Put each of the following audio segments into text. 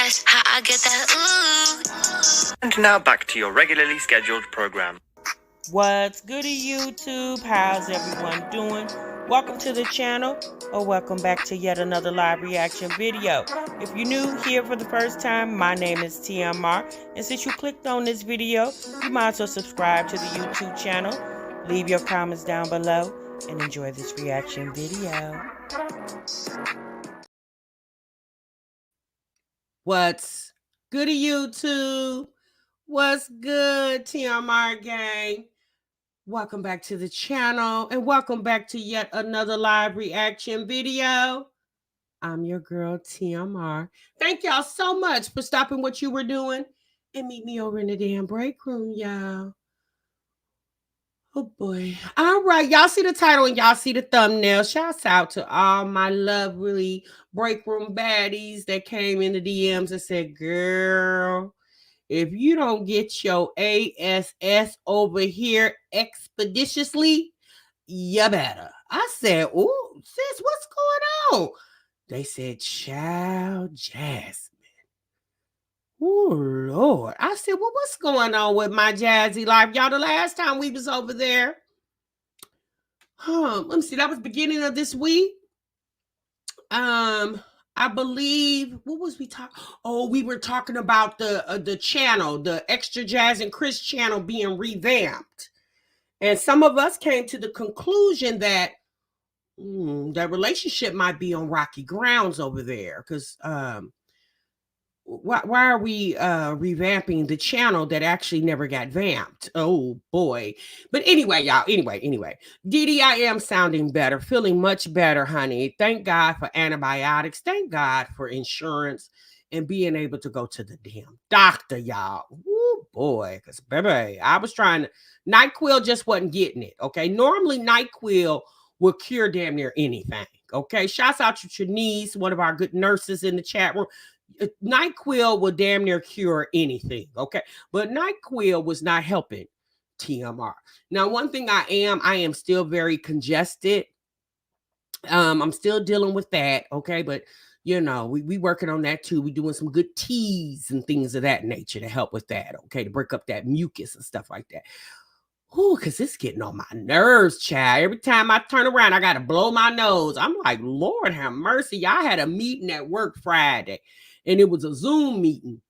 That's how I get that ooh. And now back to your regularly scheduled program. What's goody, YouTube? How's everyone doing? Welcome to the channel, or welcome back to yet another live reaction video. If you're new here for the first time, my name is TMR, and since you clicked on this video, you might as well subscribe to the YouTube channel, leave your comments down below, and enjoy this reaction video. What's goody, YouTube? What's good, TMR gang? Welcome back to the channel, and welcome back to yet another live reaction video. I'm your girl, TMR. Thank y'all so much for stopping what you were doing and meet me over in the damn break room, y'all. Oh, boy. All right. Y'all see the title and y'all see the thumbnail. Shouts out to all my lovely break room baddies that came in the DMs and said, girl, if you don't get your ASS over here expeditiously, you better. I said, oh, sis, what's going on? They said, child, Jasmine. Oh, Lord. I said, well, what's going on with my Jazzy Life? Y'all, the last time we was over there, let me see, that was beginning of this week. I believe, what was we talking? Oh, we were talking about the channel, the Extra Jazz and Chris channel being revamped. And some of us came to the conclusion that that relationship might be on rocky grounds over there. Because why are we revamping the channel that actually never got vamped? Oh boy. But anyway, y'all, anyway, Didi, I am sounding better, feeling much better, honey. Thank God for antibiotics. Thank God for insurance and being able to go to the damn doctor, y'all. Oh boy, because baby, I was trying to, NyQuil just wasn't getting it. Okay. Normally NyQuil will cure damn near anything. Okay. Shouts out to Trinice, one of our good nurses in the chat room. NyQuil will damn near cure anything, okay? But NyQuil was not helping TMR. Now, one thing I am still very congested. I'm still dealing with that, okay? But, you know, we working on that too. We doing some good teas and things of that nature to help with that, okay? To break up that mucus and stuff like that. Ooh, because it's getting on my nerves, child. Every time I turn around, I got to blow my nose. I'm like, Lord have mercy. Y'all had a meeting at work Friday, and it was a Zoom meeting,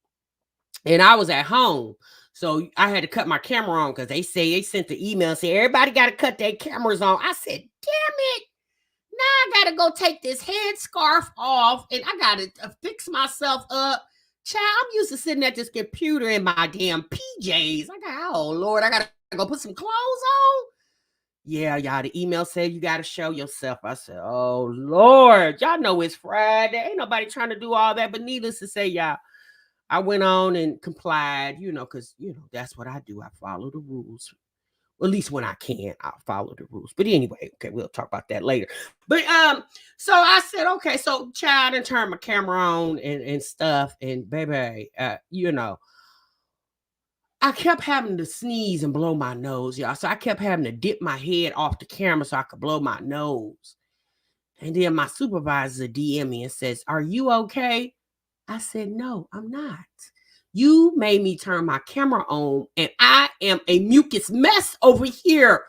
and I was at home. So I had to cut my camera on because they sent the email and said, everybody got to cut their cameras on. I said, damn it. Now I got to go take this headscarf off, and I got to fix myself up. Child, I'm used to sitting at this computer in my damn PJs. I got, oh, Lord, I got to go put some clothes on. Yeah, y'all, the email said you got to show yourself. I said, oh, Lord, y'all know it's Friday. Ain't nobody trying to do all that. But needless to say, y'all, I went on and complied, you know, because, you know, that's what I do. I follow the rules. Well, at least when I can, I'll follow the rules. But anyway, okay, we'll talk about that later. But so I said, okay, so child, and turn my camera on and stuff. And baby, you know, I kept having to sneeze and blow my nose, y'all. So I kept having to dip my head off the camera so I could blow my nose. And then my supervisor DM me and says, are you okay? I said, no, I'm not. You made me turn my camera on, and I am a mucus mess over here,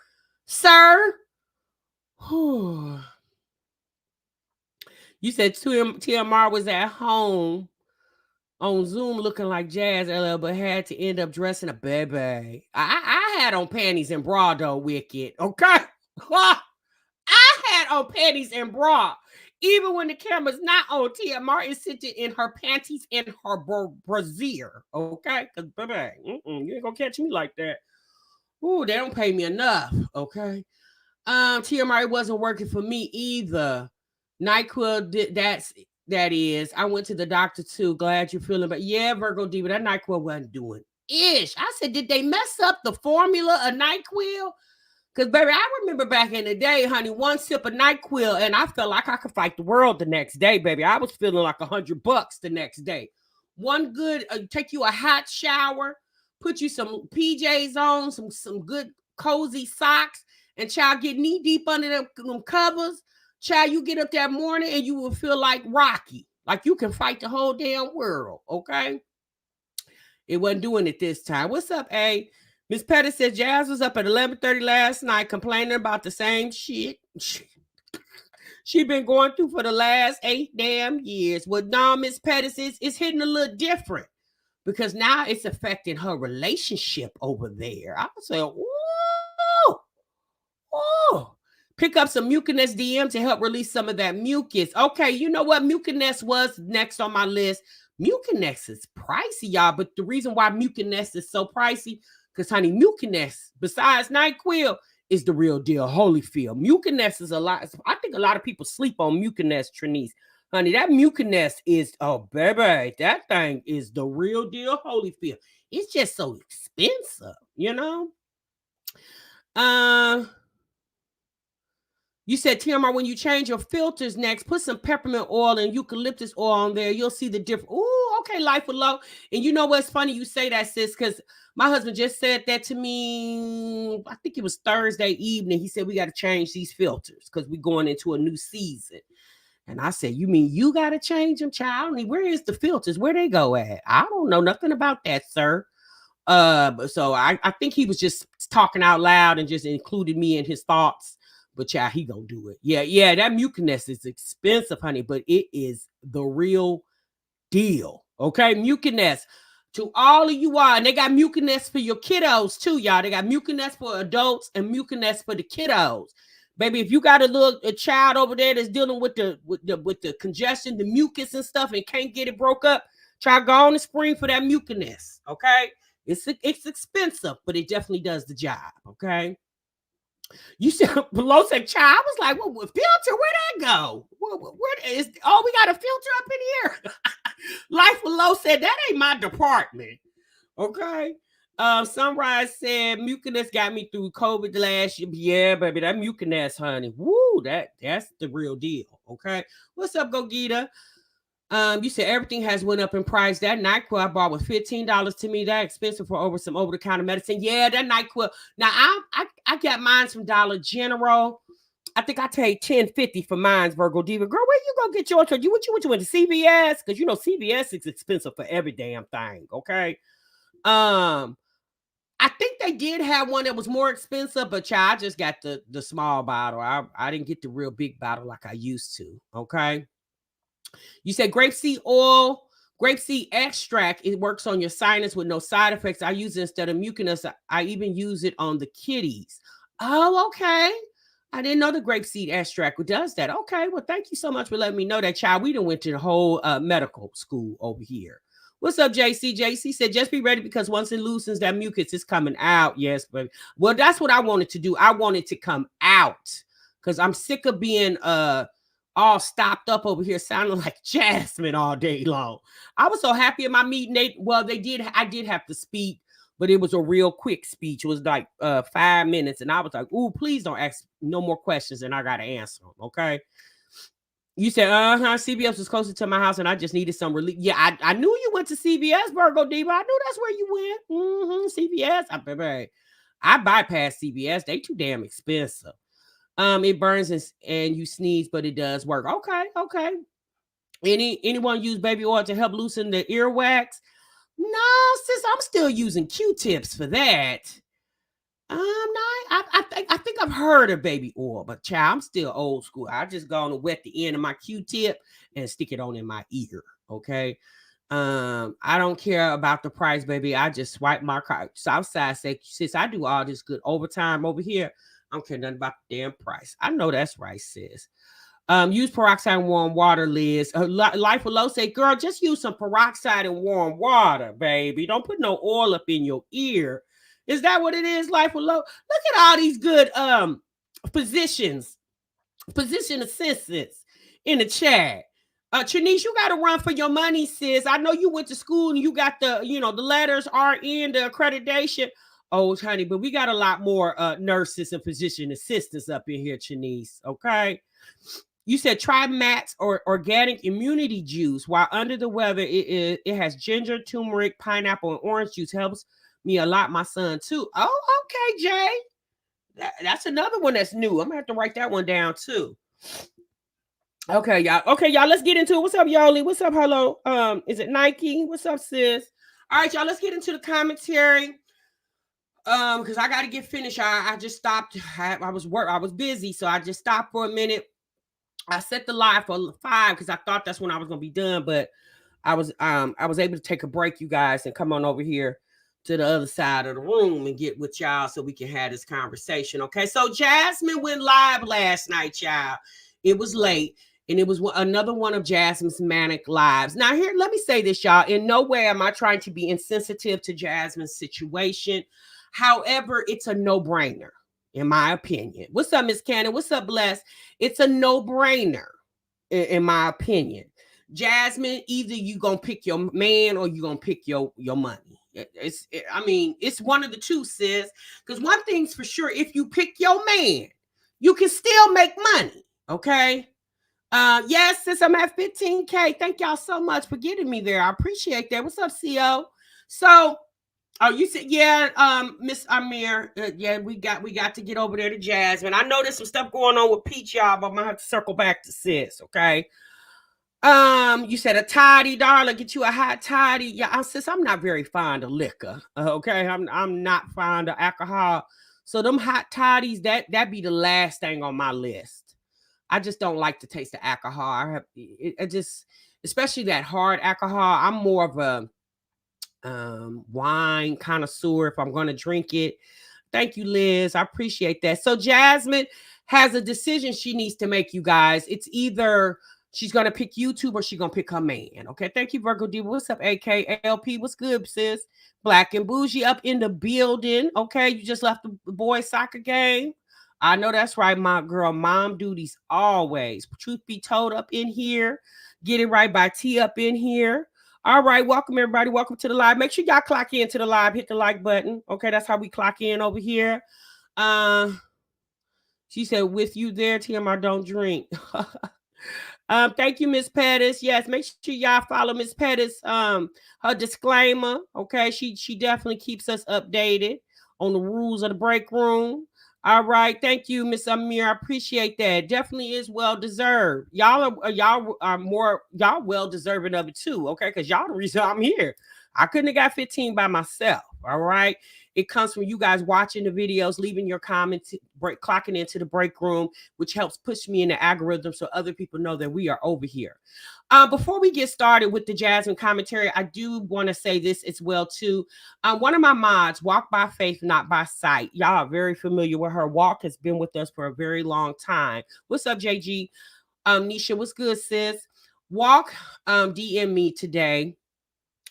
sir. You said TMR was at home on Zoom looking like Jazz LL, but had to end up dressing a Baebay. I had on panties and bra, though, Wicked. Okay? I had on panties and bra. Even when the camera's not on, TMR is sitting in her panties and her brassiere. Okay? Because, baby, you ain't gonna catch me like that. Ooh, they don't pay me enough. Okay? TMR, it wasn't working for me either. NyQuil, that is. I went to the doctor too. Glad you're feeling, but yeah, Virgo D, but that NyQuil wasn't doing ish. I said, did they mess up the formula of NyQuil? Because, baby, I remember back in the day, honey, one sip of NyQuil, and I felt like I could fight the world the next day, baby. I was feeling like $100 the next day. One good, take you a hot shower, put you some PJs on, some good cozy socks, and child, get knee deep under them covers. Child, you get up that morning and you will feel like Rocky. Like you can fight the whole damn world, okay? It wasn't doing it this time. What's up, A? Miss Pettis said Jazz was up at 11:30 last night complaining about the same shit she been going through for the last 8 damn years. Well, no, Miss Pettis, it's hitting a little different because now it's affecting her relationship over there. I was like, whoa, whoa. Pick up some Muciness DM to help release some of that mucus. Okay, you know what? Muciness was next on my list. Muciness is pricey, y'all, but the reason why Muciness is so pricey, because, honey, Muciness, besides NyQuil, is the real deal. Holyfield. Muciness is a lot. I think a lot of people sleep on Muciness, Trinice. Honey, that Muciness is, oh, baby, that thing is the real deal. Holyfield. It's just so expensive, you know? You said, TMR, when you change your filters next, put some peppermint oil and eucalyptus oil on there. You'll see the difference. Ooh, okay, Life with Low. And you know what's funny? You say that, sis, because my husband just said that to me. I think it was Thursday evening. He said, we got to change these filters because we're going into a new season. And I said, you mean you got to change them, child? Where is the filters? Where they go at? I don't know nothing about that, sir. So I think he was just talking out loud and just included me in his thoughts. But yeah, he gonna do it. Yeah, that Muciness is expensive, honey, but it is the real deal. Okay, Muciness. To all of you all, and they got Muciness for your kiddos too, y'all. They got Muciness for adults and Muciness for the kiddos. Baby, if you got a child over there that's dealing with the congestion, the mucus and stuff, and can't get it broke up, try go on and spring for that Muciness. Okay, it's expensive, but it definitely does the job. Okay. You said below said child. I was like, well, filter, where'd that go? Where is we got a filter up in here? Life below said that ain't my department. Okay. Sunrise said Muciness got me through COVID last year. Yeah, baby, that Muciness, honey. Woo, that's the real deal. Okay. What's up, Gogita? You said everything has went up in price. That NyQuil I bought was $15 to me. That expensive for some over-the-counter medicine. Yeah, that NyQuil. Now I got mine from Dollar General. I think I paid $10.50 for mine's, Virgo Diva. Girl, where you gonna get yours? What you went to CVS? Because you know CVS is expensive for every damn thing. Okay. I think they did have one that was more expensive, but I just got the small bottle. I didn't get the real big bottle like I used to. Okay. You said grapeseed oil, grapeseed extract. It works on your sinus with no side effects. I use it instead of Muciness. I even use it on the kitties. Oh, okay. I didn't know the grapeseed extract does that. Okay. Well, thank you so much for letting me know that, child. We done went to the whole medical school over here. What's up, JC? JC said, just be ready because once it loosens, that mucus is coming out. Yes, but well, that's what I wanted to do. I wanted to come out because I'm sick of being all stopped up over here sounding like Jasmine all day long. I was so happy in my meeting. I did have to speak, but it was a real quick speech. It was like 5 minutes. And I was like, ooh, please don't ask no more questions. And I got to answer them. Okay. You said, CVS was closer to my house and I just needed some relief. Yeah, I knew you went to CVS, Virgo Diva. I knew that's where you went. CVS. I bypassed CVS. They too damn expensive. It burns and you sneeze, but it does work. Okay. Anyone use baby oil to help loosen the earwax? No, sis, I'm still using Q-tips for that. No, I think I've heard of baby oil, but child, I'm still old school. I just go and wet the end of my Q-tip and stick it on in my ear. Okay. I don't care about the price, baby. I just swipe my card. Southside say, sis, I do all this good overtime over here. I don't care nothing about the damn price. I know that's right, sis. Use peroxide and warm water, Liz. Life Low say, girl, just use some peroxide and warm water, baby. Don't put no oil up in your ear. Is that what it is, Life Low? Look at all these good position assistants in the chat. Trinice, you got to run for your money, sis. I know you went to school and you got the letters, RN, the accreditation. Oh, honey, but we got a lot more nurses and physician assistants up in here, Trinice. Okay. You said try Matt's or organic immunity juice. While under the weather, it has ginger, turmeric, pineapple, and orange juice. Helps me a lot. My son too. Oh, okay, Jay. That's another one that's new. I'm gonna have to write that one down too. Okay, y'all. Okay, y'all. Let's get into it. What's up, Yoli? What's up, hello? Is it Nike? What's up, sis? All right, y'all. Let's get into the commentary. Because I got to get finished. I just stopped. I was busy, so I just stopped for a minute. I set the live for 5 because I thought that's when I was gonna be done, but I was able to take a break, you guys, and come on over here to the other side of the room and get with y'all so we can have this conversation. Okay, so Jasmine went live last night, y'all. It was late, and it was another one of Jasmine's manic lives. Now, here, let me say this, y'all. In no way am I trying to be insensitive to Jasmine's situation. However, it's a no-brainer, in my opinion. What's up, Miss Cannon? What's up, Bless? It's a no-brainer, in my opinion. Jasmine, either you gonna pick your man or you gonna pick your money. I mean, it's one of the two, sis. Because one thing's for sure, if you pick your man, you can still make money. Okay. Yes, sis, I'm at 15K. Thank y'all so much for getting me there. I appreciate that. What's up, CO? So, oh, you said, yeah, Miss Amir. Yeah, we got to get over there to Jasmine. I know there's some stuff going on with Peach, y'all, but I'm gonna have to circle back to sis, okay? You said a toddy, darling. Get you a hot toddy. Yeah, sis, I'm not very fond of liquor. Okay, I'm not fond of alcohol. So them hot toddies, that be the last thing on my list. I just don't like the taste of alcohol. I just, especially that hard alcohol. I'm more of a wine connoisseur if I'm going to drink it. Thank you, Liz. I appreciate that. So Jasmine has a decision she needs to make, you guys. It's either she's going to pick YouTube or she's going to pick her man. Okay. Thank you, Virgo D. What's up, AK? LP? What's good, sis? Black and Bougie up in the building. Okay. You just left the boys' soccer game. I know that's right, my girl. Mom duties always. Truth be told, up in here. Get it right by T up in here. All right, welcome everybody. Welcome to the live. Make sure y'all clock in to the live. Hit the like button. Okay, that's how we clock in over here. She said, "With you there, Tim, I don't drink." Thank you, Miss Pettis. Yes, make sure y'all follow Miss Pettis. Her disclaimer. Okay, she definitely keeps us updated on the rules of the break room. All right, thank you, Miss Amir. I appreciate that. Definitely is well deserved. Y'all are more y'all well deserving of it too. Okay, because y'all the reason I'm here. I couldn't have got 15 by myself. All right. It comes from you guys watching the videos, leaving your comments, clocking into the break room, which helps push me in the algorithm so other people know that we are over here. Before we get started with the Jasmine commentary, I do want to say this as well too. One of my mods, Walk by Faith, Not by Sight. Y'all are very familiar with her. Walk has been with us for a very long time. What's up, JG? Nisha, what's good, sis? Walk DM me today,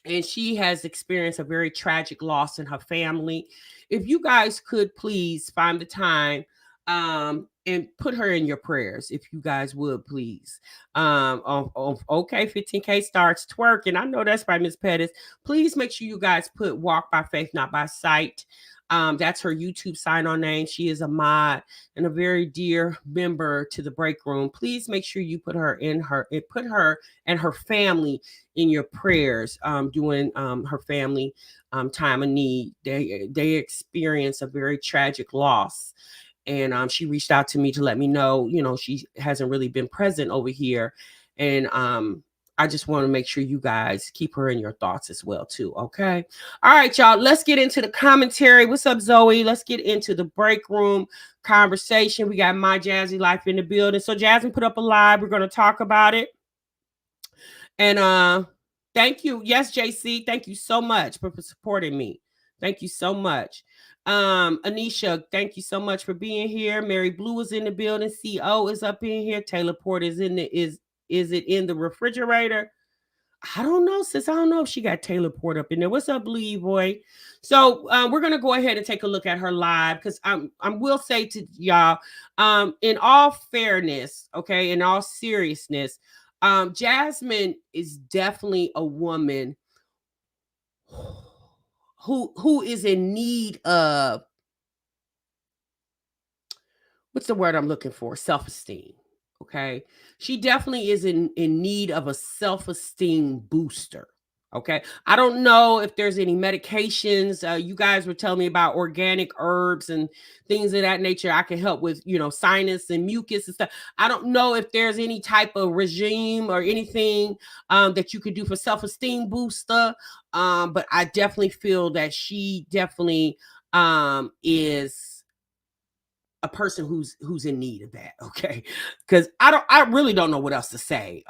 and she has experienced a very tragic loss in her family. If you guys could please find the time and put her in your prayers, if you guys would please. Okay, 15K starts twerking. I know that's by Miss Pettis. Please make sure you guys put Walk by Faith, Not by Sight. That's her YouTube sign-on name. She is a mod and a very dear member to the break room. Please make sure you put her and her family in your prayers during her family time of need. They experience a very tragic loss. And she reached out to me to let me know, she hasn't really been present over here. And I just want to make sure you guys keep her in your thoughts as well, too. Okay. All right, y'all. Let's get into the commentary. What's up, Zoe? Let's get into the break room conversation. We got My Jazzy Life in the building. So Jasmine put up a live. We're going to talk about it. And thank you. Yes, JC. Thank you so much for supporting me. Thank you so much. Anisha, thank you so much for being here. Mary Blue is in the building. CO is up in here. Taylor Port is in the is it in the refrigerator? I don't know, sis. I don't know if she got Taylor Port up in there. What's up, Lee boy? So we're gonna go ahead and take a look at her live because I will say to y'all, in all fairness, okay, in all seriousness, Jasmine is definitely a woman who is in need of, what's the word I'm looking for? Self-esteem. Okay. She definitely is in need of a self-esteem booster. Okay. I don't know if there's any medications. You guys were telling me about organic herbs and things of that nature. I can help with, sinus and mucus and stuff. I don't know if there's any type of regime or anything that you could do for self-esteem booster. But I definitely feel that she definitely is a person who's in need of that. Okay, because I really don't know what else to say.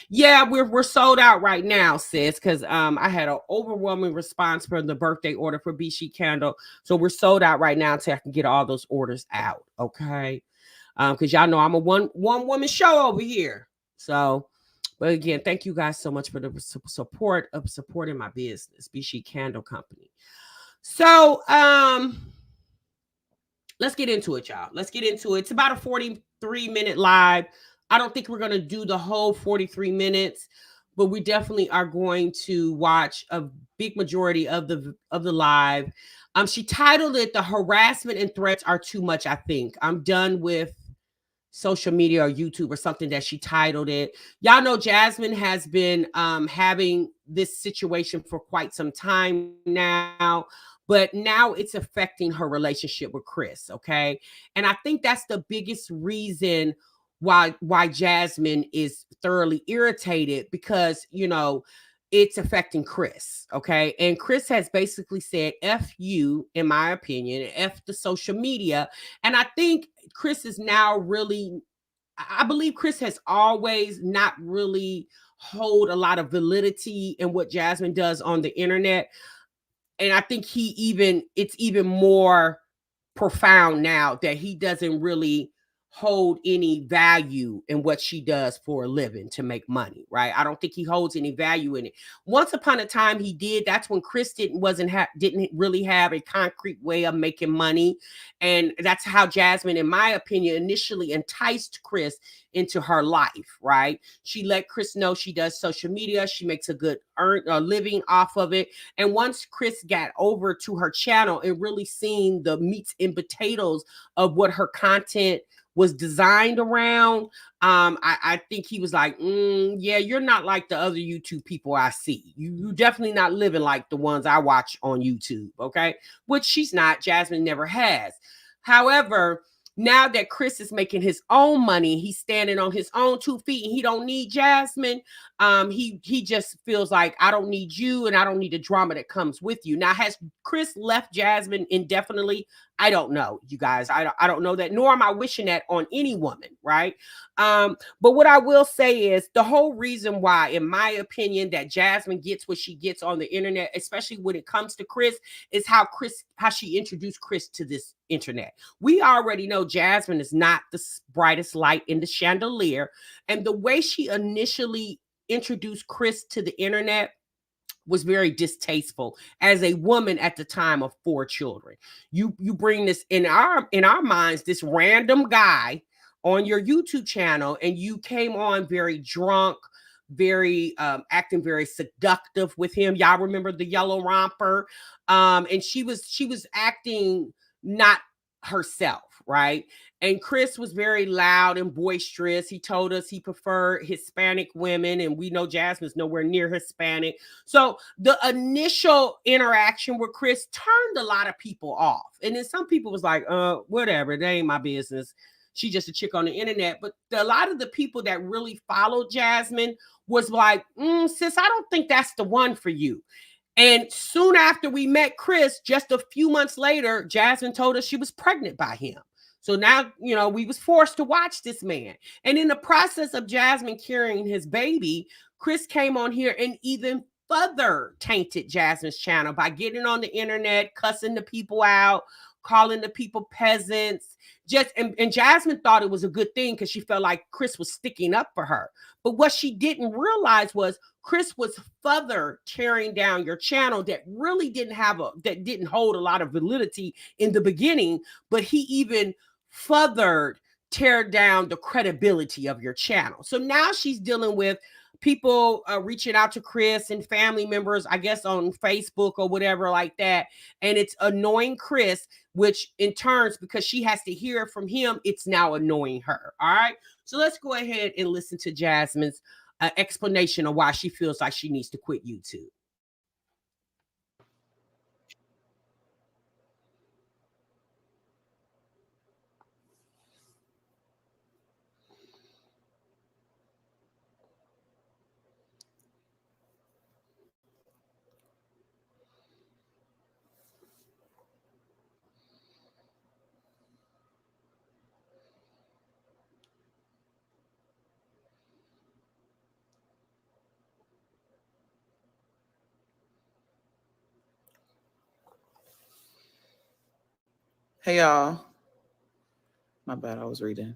Yeah, we're sold out right now, sis, because I had an overwhelming response for the birthday order for BC Candle, so we're sold out right now until I can get all those orders out. Okay, because y'all know I'm a one woman show over here. So, but again, thank you guys so much for the support of supporting my business, BC Candle Company. So let's get into it, y'all. Let's get into it. It's about a 43-minute live. I don't think we're going to do the whole 43 minutes, but we definitely are going to watch a big majority of the live. She titled it "The Harassment and Threats Are Too Much." I think I'm done with social media or YouTube or something that she titled it. Y'all know Jasmine has been having this situation for quite some time now, but now it's affecting her relationship with Chris, okay? And I think that's the biggest reason why Jasmine is thoroughly irritated, because it's affecting Chris, okay? And Chris has basically said F you, in my opinion, F the social media. And I think Chris is now really, I believe Chris has always not really hold a lot of validity in what Jasmine does on the internet. And I think it's even more profound now that he doesn't really hold any value in what she does for a living to make money, right? I don't think he holds any value in it. Once upon a time he did. That's when Chris didn't really have a concrete way of making money, and that's how Jasmine, in my opinion, initially enticed Chris into her life, right? She let Chris know she does social media, she makes a good living off of it. And once Chris got over to her channel and really seen the meats and potatoes of what her content was designed around, I think he was like, yeah, you're not like the other YouTube people I see. You definitely not living like the ones I watch on YouTube, okay? Which she's not. Jasmine never has. However, now that Chris is making his own money, he's standing on his own 2 feet, and he don't need Jasmine. He just feels like, I don't need you, and I don't need the drama that comes with you. Now, has Chris left Jasmine indefinitely? I don't know, you guys. I don't know that, nor am I wishing that on any woman, right? But what I will say is the whole reason why, in my opinion, that Jasmine gets what she gets on the internet, especially when it comes to Chris, is how she introduced Chris to this internet. We already know Jasmine is not the brightest light in the chandelier, and the way she initially introduced Chris to the internet was very distasteful as a woman at the time of 4 children. You bring this in our minds, this random guy on your YouTube channel, and you came on very drunk, very acting very seductive with him. Y'all remember the yellow romper? And she was acting not herself, right? And Chris was very loud and boisterous. He told us he preferred Hispanic women, and we know Jasmine's nowhere near Hispanic. So the initial interaction with Chris turned a lot of people off. And then some people was like, whatever, that ain't my business. She's just a chick on the internet. But a lot of the people that really followed Jasmine was like, sis, I don't think that's the one for you. And soon after we met Chris, just a few months later, Jasmine told us she was pregnant by him. So now, we was forced to watch this man. And in the process of Jasmine carrying his baby, Chris came on here and even further tainted Jasmine's channel by getting on the internet, cussing the people out, calling the people peasants. And Jasmine thought it was a good thing because she felt like Chris was sticking up for her. But what she didn't realize was Chris was further tearing down your channel that really didn't hold a lot of validity in the beginning, but he even furthered tear down the credibility of your channel. So now she's dealing with people reaching out to Chris and family members, I guess on Facebook or whatever like that. And it's annoying Chris, which in turns, because she has to hear from him, it's now annoying her. All right. So let's go ahead and listen to Jasmine's explanation of why she feels like she needs to quit YouTube. Hey y'all. My bad, I was reading.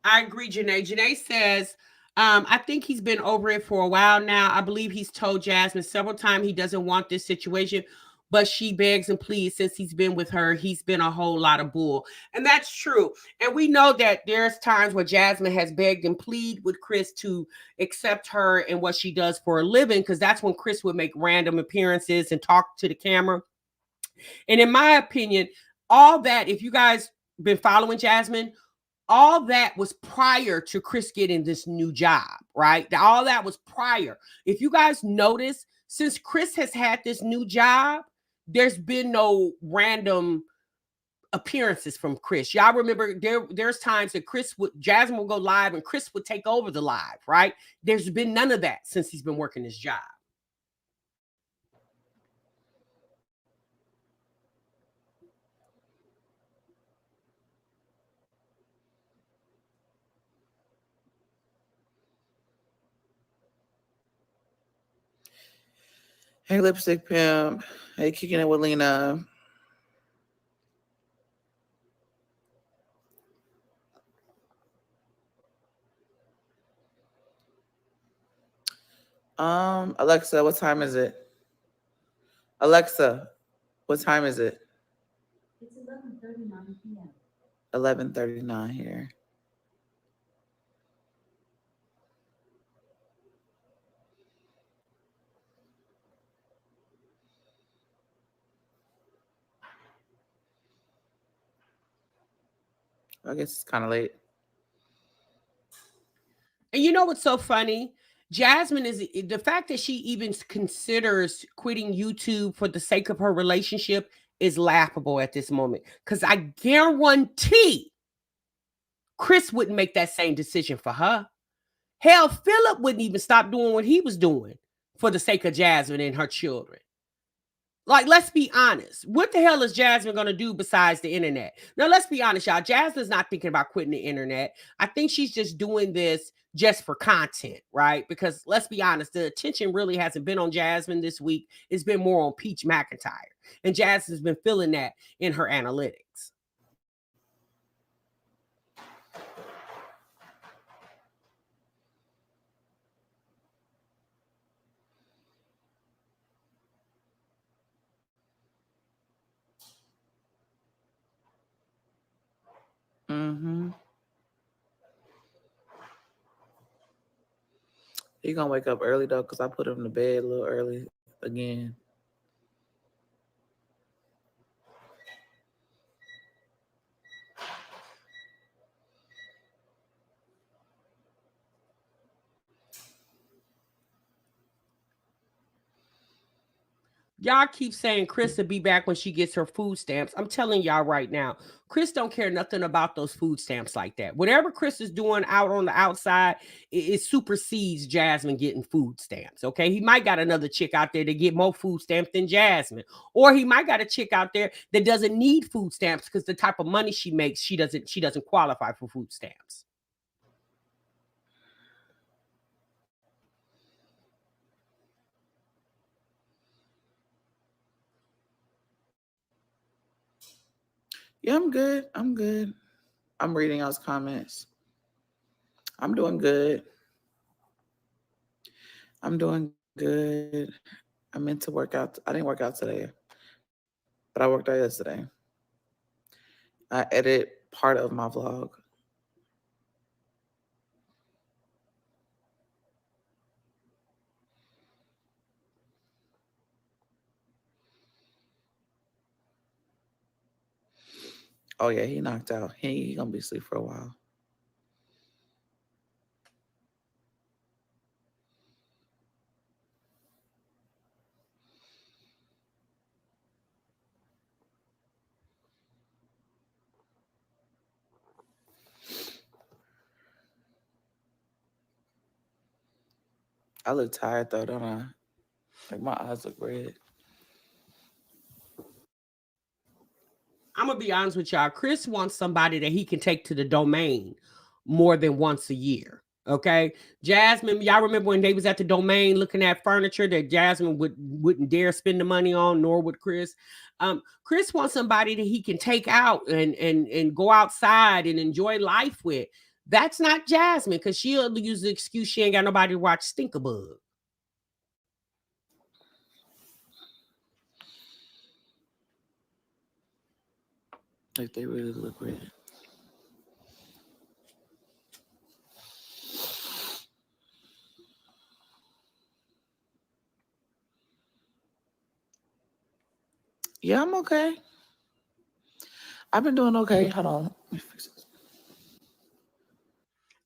I agree, Janae. Janae says, I think he's been over it for a while now. I believe he's told Jasmine several times he doesn't want this situation, but she begs and pleads since he's been with her. He's been a whole lot of bull. And that's true. And we know that there's times where Jasmine has begged and plead with Chris to accept her and what she does for a living, because that's when Chris would make random appearances and talk to the camera. And in my opinion, all that, if you guys been following Jasmine, all that was prior to Chris getting this new job, right? All that was prior. If you guys notice, since Chris has had this new job, there's been no random appearances from Chris. Y'all remember there's times that Jasmine will go live and Chris would take over the live, right? There's been none of that since he's been working this job. Hey, Lipstick Pimp. Hey, Kicking It with Lena. Alexa, what time is it? Alexa, what time is it? It's 11:39 p.m. 11:39 here. I guess it's kind of late. And you know what's so funny? Jasmine is the fact that she even considers quitting YouTube for the sake of her relationship is laughable at this moment. Because I guarantee Chris wouldn't make that same decision for her. Hell, Philip wouldn't even stop doing what he was doing for the sake of Jasmine and her children. Like, let's be honest. What the hell is Jasmine going to do besides the internet? Now, let's be honest, y'all. Jasmine's not thinking about quitting the internet. I think she's just doing this just for content, right? Because let's be honest, the attention really hasn't been on Jasmine this week. It's been more on Peach McIntyre. And Jasmine's been feeling that in her analytics. Mm-hmm. He gonna wake up early though, because I put him to bed a little early again. Y'all keep saying Chris will be back when she gets her food stamps. I'm telling y'all right now, Chris don't care nothing about those food stamps like that. Whatever Chris is doing out on the outside, it supersedes Jasmine getting food stamps. Okay, he might got another chick out there to get more food stamps than Jasmine, or he might got a chick out there that doesn't need food stamps because the type of money she makes, she doesn't qualify for food stamps. Yeah, I'm good. I'm good. I'm reading y'all's comments. I'm doing good. I'm doing good. I meant to work out. I didn't work out today, but I worked out yesterday. I edit part of my vlog. Oh yeah, he knocked out. He gonna be asleep for a while. I look tired though, don't I? Like my eyes look red. I'm gonna be honest with y'all. Chris wants somebody that he can take to the domain more than once a year. Okay, Jasmine, y'all remember when they was at the domain looking at furniture that Jasmine wouldn't dare spend the money on, nor would Chris. Chris wants somebody that he can take out and go outside and enjoy life with. That's not Jasmine, because she'll use the excuse she ain't got nobody to watch Stinkerbug. Like they really look great. Yeah, I'm okay. I've been doing okay. Hold on. Let me fix this.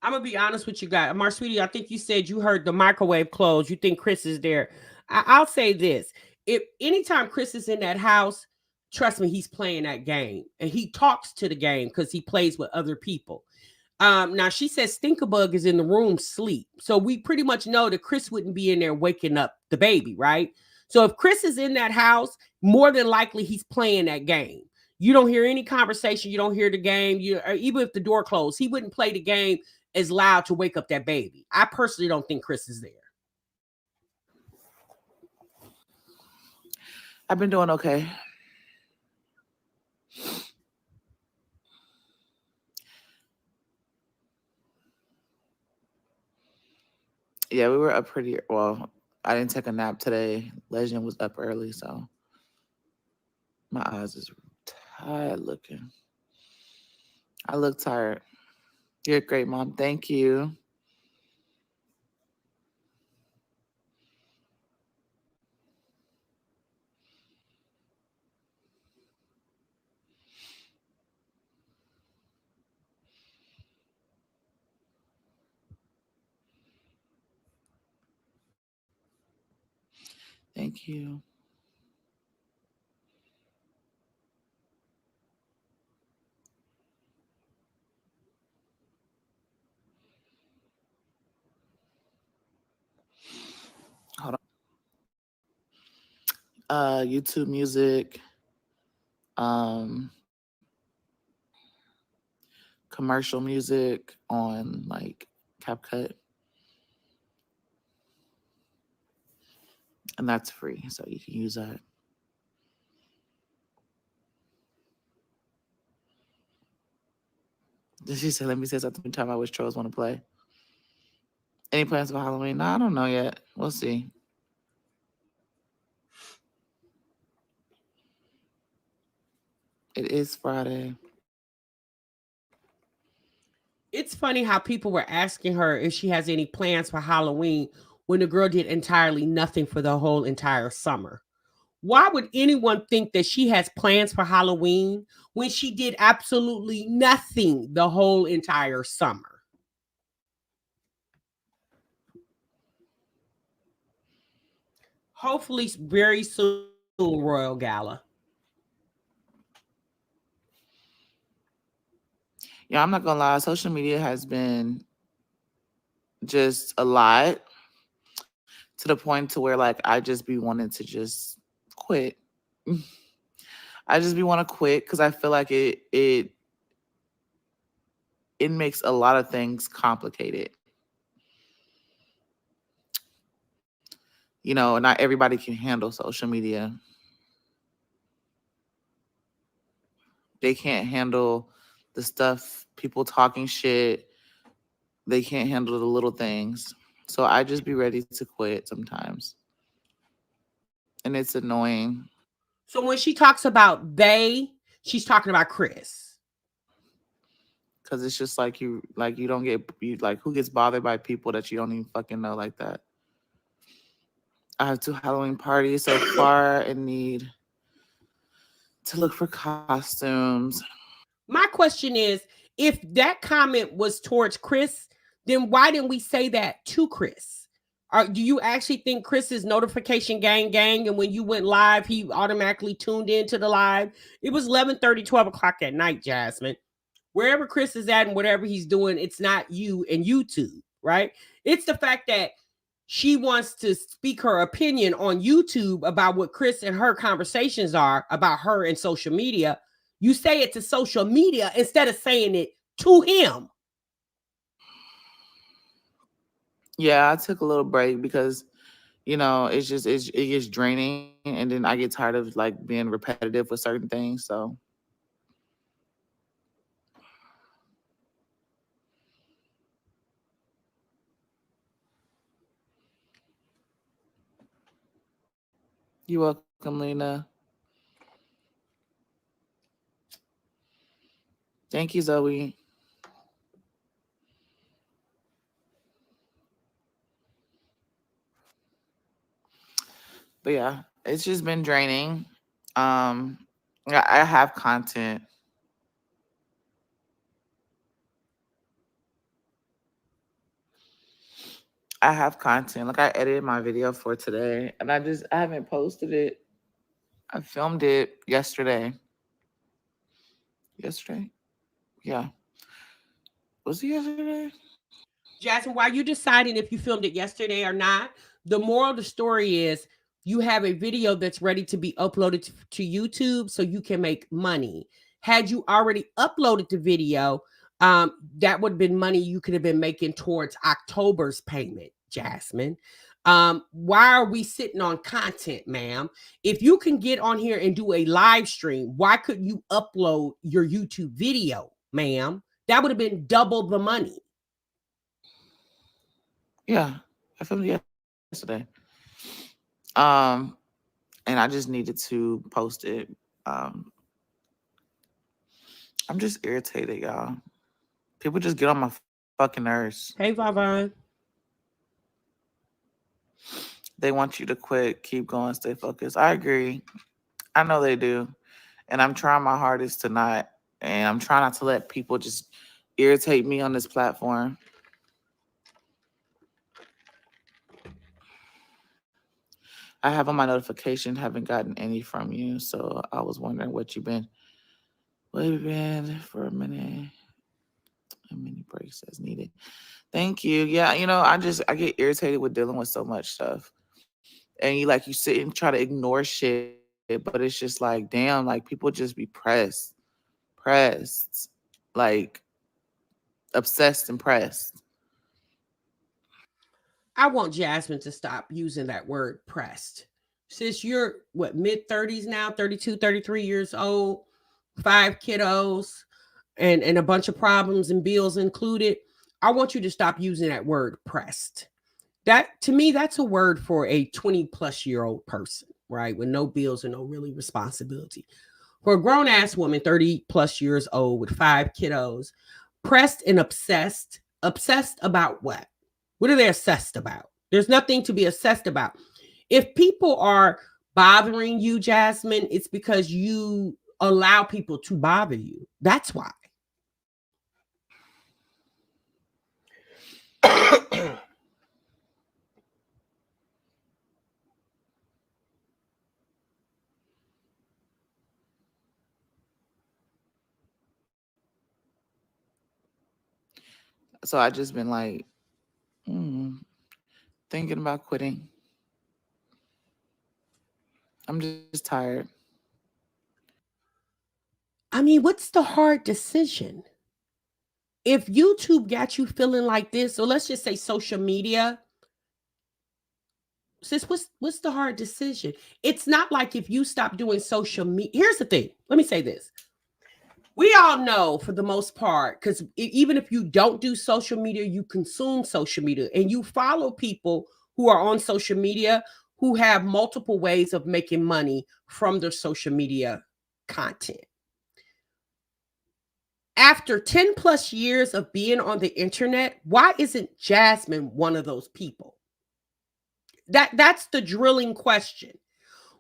I'm gonna be honest with you guys. Sweetie, I think you said you heard the microwave close. You think Chris is there. I'll say this. If anytime Chris is in that house, trust me, he's playing that game. And he talks to the game because he plays with other people. Now she says Stinkerbug is in the room sleep. So we pretty much know that Chris wouldn't be in there waking up the baby, right? So if Chris is in that house, more than likely he's playing that game. You don't hear any conversation, you don't hear the game. Even if the door closed, he wouldn't play the game as loud to wake up that baby. I personally don't think Chris is there. I've been doing okay. Yeah, we were up pretty well. I didn't take a nap today. Legend was up early, so my eyes is tired looking. I look tired. You're a great mom. Thank you. Thank you. Hold on. YouTube music, commercial music on like CapCut. And that's free, so you can use that. Did she say, let me say something time I wish trolls want to play? Any plans for Halloween? No, I don't know yet. We'll see. It is Friday. It's funny how people were asking her if she has any plans for Halloween when the girl did entirely nothing for the whole entire summer. Why would anyone think that she has plans for Halloween when she did absolutely nothing the whole entire summer? Hopefully, very soon, Royal Gala. Yeah, I'm not gonna lie. Social media has been just a lot to the point to where like I just be wanting to just quit. I just be want to quit because I feel like it makes a lot of things complicated. You know, not everybody can handle social media. They can't handle the stuff, people talking shit. They can't handle the little things. So I just be ready to quit sometimes. And it's annoying. So when she talks about they, she's talking about Chris. Cause it's just like you don't get like who gets bothered by people that you don't even fucking know like that. I have 2 Halloween parties so far and need to look for costumes. My question is, if that comment was towards Chris, then why didn't we say that to Chris? Or do you actually think Chris's notification gang, and when you went live, he automatically tuned into the live? It was 11:30, 12 o'clock at night, Jasmine. Wherever Chris is at and whatever he's doing, it's not you and YouTube, right? It's the fact that she wants to speak her opinion on YouTube about what Chris and her conversations are about her and social media. You say it to social media instead of saying it to him. Yeah, I took a little break because it gets draining, and then I get tired of like being repetitive with certain things. So you're welcome, Lena. Thank you, Zoe. But yeah, it's just been draining. I have content. I have content. Like I edited my video for today, and I haven't posted it. I filmed it yesterday. Yesterday, yeah, was it yesterday? Jasmine, while you deciding if you filmed it yesterday or not, the moral of the story is you have a video that's ready to be uploaded to YouTube so you can make money. Had you already uploaded the video, that would have been money you could have been making towards October's payment, Jasmine. Why are we sitting on content, ma'am? If you can get on here and do a live stream, why couldn't you upload your YouTube video, ma'am? That would have been double the money. Yeah, I filmed it yesterday. Um, and I just needed to post it. Um, I'm just irritated, y'all. People just get on my fucking nerves. Hey, Vavon. They want you to quit, keep going, stay focused. I agree. I know they do. And I'm trying my hardest to not. And I'm trying not to let people just irritate me on this platform. I have on my notification, haven't gotten any from you. So I was wondering what you've been. We've been for a minute. A mini breaks as needed. Thank you. Yeah, I get irritated with dealing with so much stuff. And you sit and try to ignore shit, but it's just like, damn, like people just be pressed, like obsessed and pressed. I want Jasmine to stop using that word pressed. Since you're what, mid 30s now, 32, 33 years old, 5 kiddos, and a bunch of problems and bills included, I want you to stop using that word pressed. That to me, that's a word for a 20-plus-year-old person, right? With no bills and no really responsibility. For a grown ass woman, 30 plus years old with 5 kiddos, pressed and obsessed. Obsessed about what? What are they obsessed about? There's nothing to be obsessed about. If people are bothering you, Jasmine, it's because you allow people to bother you. That's why. So I just been like thinking about quitting. I'm just tired. I mean, what's the hard decision? If YouTube got you feeling like this, or let's just say social media, sis, what's the hard decision? It's not like if you stop doing social media. Here's the thing. Let me say this. We all know for the most part, because even if you don't do social media, you consume social media and you follow people who are on social media who have multiple ways of making money from their social media content. After 10 plus years of being on the internet, why isn't Jasmine one of those people? That's the drilling question.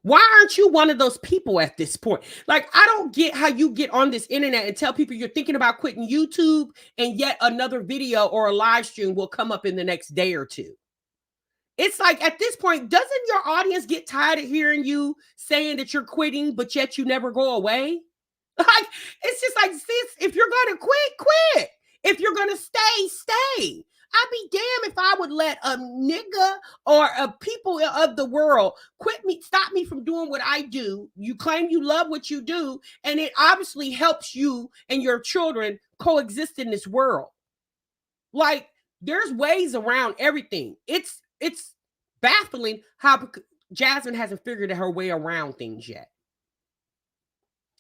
Why aren't you one of those people at this point? Like, I don't get how you get on this internet and tell people you're thinking about quitting YouTube, and yet another video or a live stream will come up in the next day or two. It's like at this point, doesn't your audience get tired of hearing you saying that you're quitting, but yet you never go away? Like, it's just like, sis, if you're going to quit, quit. If you're going to stay, stay. I'd be damned if I would let a nigga or a people of the world stop me from doing what I do. You claim you love what you do, and it obviously helps you and your children coexist in this world. Like, There's ways around everything. It's baffling how Jasmine hasn't figured her way around things yet.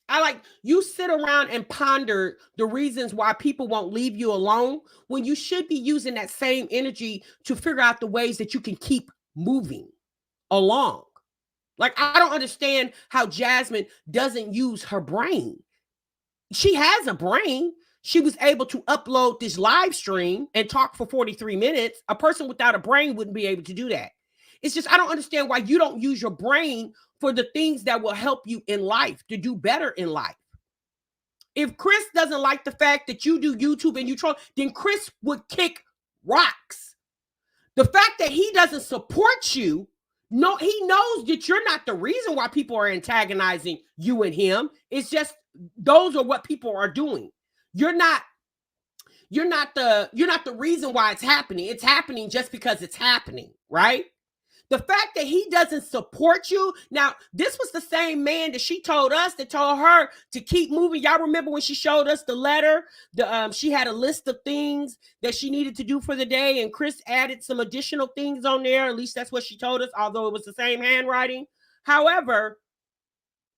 I like you sit around and ponder the reasons why people won't leave you alone when you should be using that same energy to figure out the ways that you can keep moving along. Like, I don't understand how Jasmine doesn't use her brain. She has a brain. She was able to upload this live stream and talk for 43 minutes. A person without a brain wouldn't be able to do that. It's just, I don't understand why you don't use your brain for the things that will help you in life to do better in life. If Chris doesn't like the fact that you do YouTube and you troll, then Chris would kick rocks. The fact that he doesn't support you, no, he knows that you're not the reason why people are antagonizing you and him. It's just those are what people are doing. You're not the reason why it's happening. It's happening just because it's happening, right? The fact that he doesn't support you. Now, this was the same man that she told us, that told her to keep moving. Y'all remember when she showed us the letter? She had a list of things that she needed to do for the day, and Chris added some additional things on there. At least that's what she told us, although it was the same handwriting. However,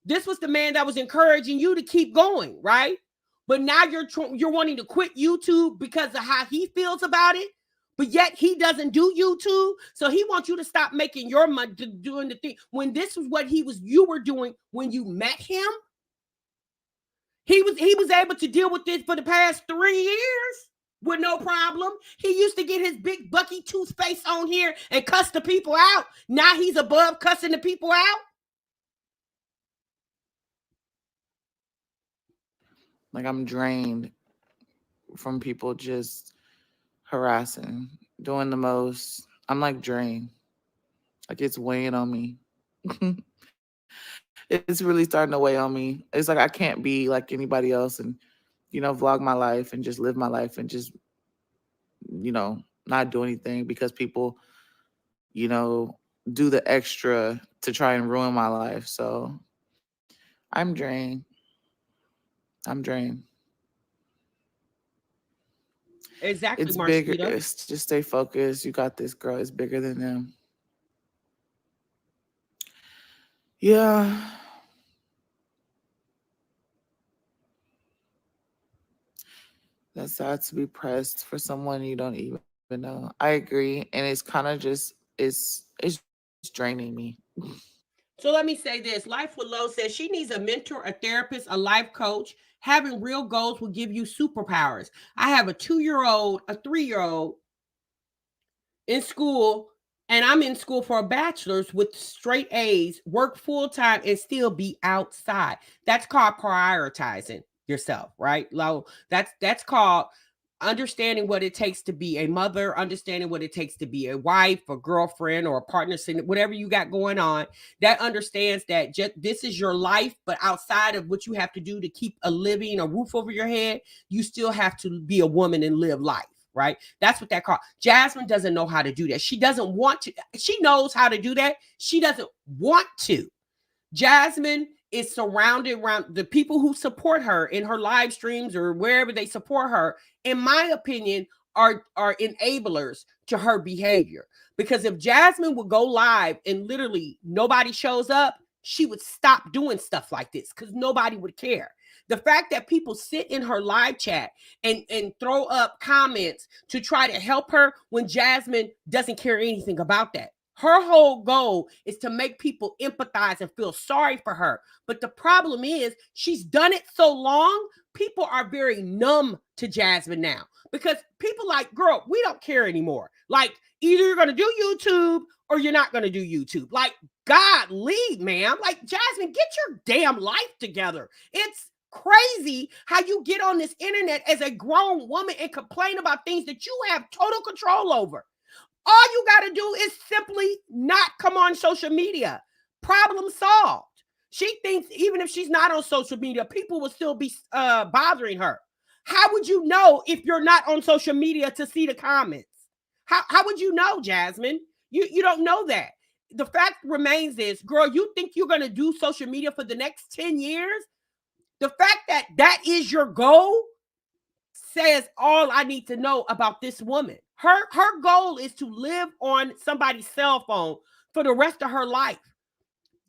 this was the man that was encouraging you to keep going, right? But now you're wanting to quit YouTube because of how he feels about it. But yet he doesn't do YouTube. So he wants you to stop making your money doing the thing. When this was what you were doing when you met him. He was able to deal with this for the past 3 years with no problem. He used to get his big Bucky toothpaste on here and cuss the people out. Now he's above cussing the people out. Like, I'm drained from people just harassing, doing the most. I'm like drained. Like, it's weighing on me. It's really starting to weigh on me. It's like I can't be like anybody else and, vlog my life and just live my life and just, not do anything because people, do the extra to try and ruin my life. So I'm drained. Exactly, It's bigger. Marcita. It's just stay focused. You got this, girl. It's bigger than them. Yeah. That's sad to be pressed for someone you don't even know. I agree. And it's kind of just, it's draining me. So let me say this. Life with Low says she needs a mentor, a therapist, a life coach. Having real goals will give you superpowers. I have a 2-year-old, a 3-year-old in school, and I'm in school for a bachelor's with straight A's, work full time, and still be outside. That's called prioritizing yourself, right? Low. That's called understanding what it takes to be a mother, understanding what it takes to be a wife, a girlfriend, or a partner, whatever you got going on, that understands that this is your life, but outside of what you have to do to keep a roof over your head, you still have to be a woman and live life, right? That's what that called. Jasmine doesn't know how to do that. She doesn't want to. She knows how to do that. She doesn't want to. Jasmine is surrounded around the people who support her in her live streams or wherever they support her, in my opinion, are enablers to her behavior. Because if Jasmine would go live and literally nobody shows up, she would stop doing stuff like this because nobody would care. The fact that people sit in her live chat and throw up comments to try to help her when Jasmine doesn't care anything about that. Her whole goal is to make people empathize and feel sorry for her. But the problem is she's done it so long, people are very numb to Jasmine now. Because people like, girl, we don't care anymore. Like, either you're going to do YouTube or you're not going to do YouTube. Like, God, leave, man. Like, Jasmine, get your damn life together. It's crazy how you get on this internet as a grown woman and complain about things that you have total control over. All you got to do is simply not come on social media. Problem solved. She thinks even if she's not on social media, people will still be bothering her. How would you know if you're not on social media to see the comments? How would you know, Jasmine? You don't know that. The fact remains is, girl, you think you're going to do social media for the next 10 years? The fact that that is your goal says all I need to know about this woman. Her goal is to live on somebody's cell phone for the rest of her life.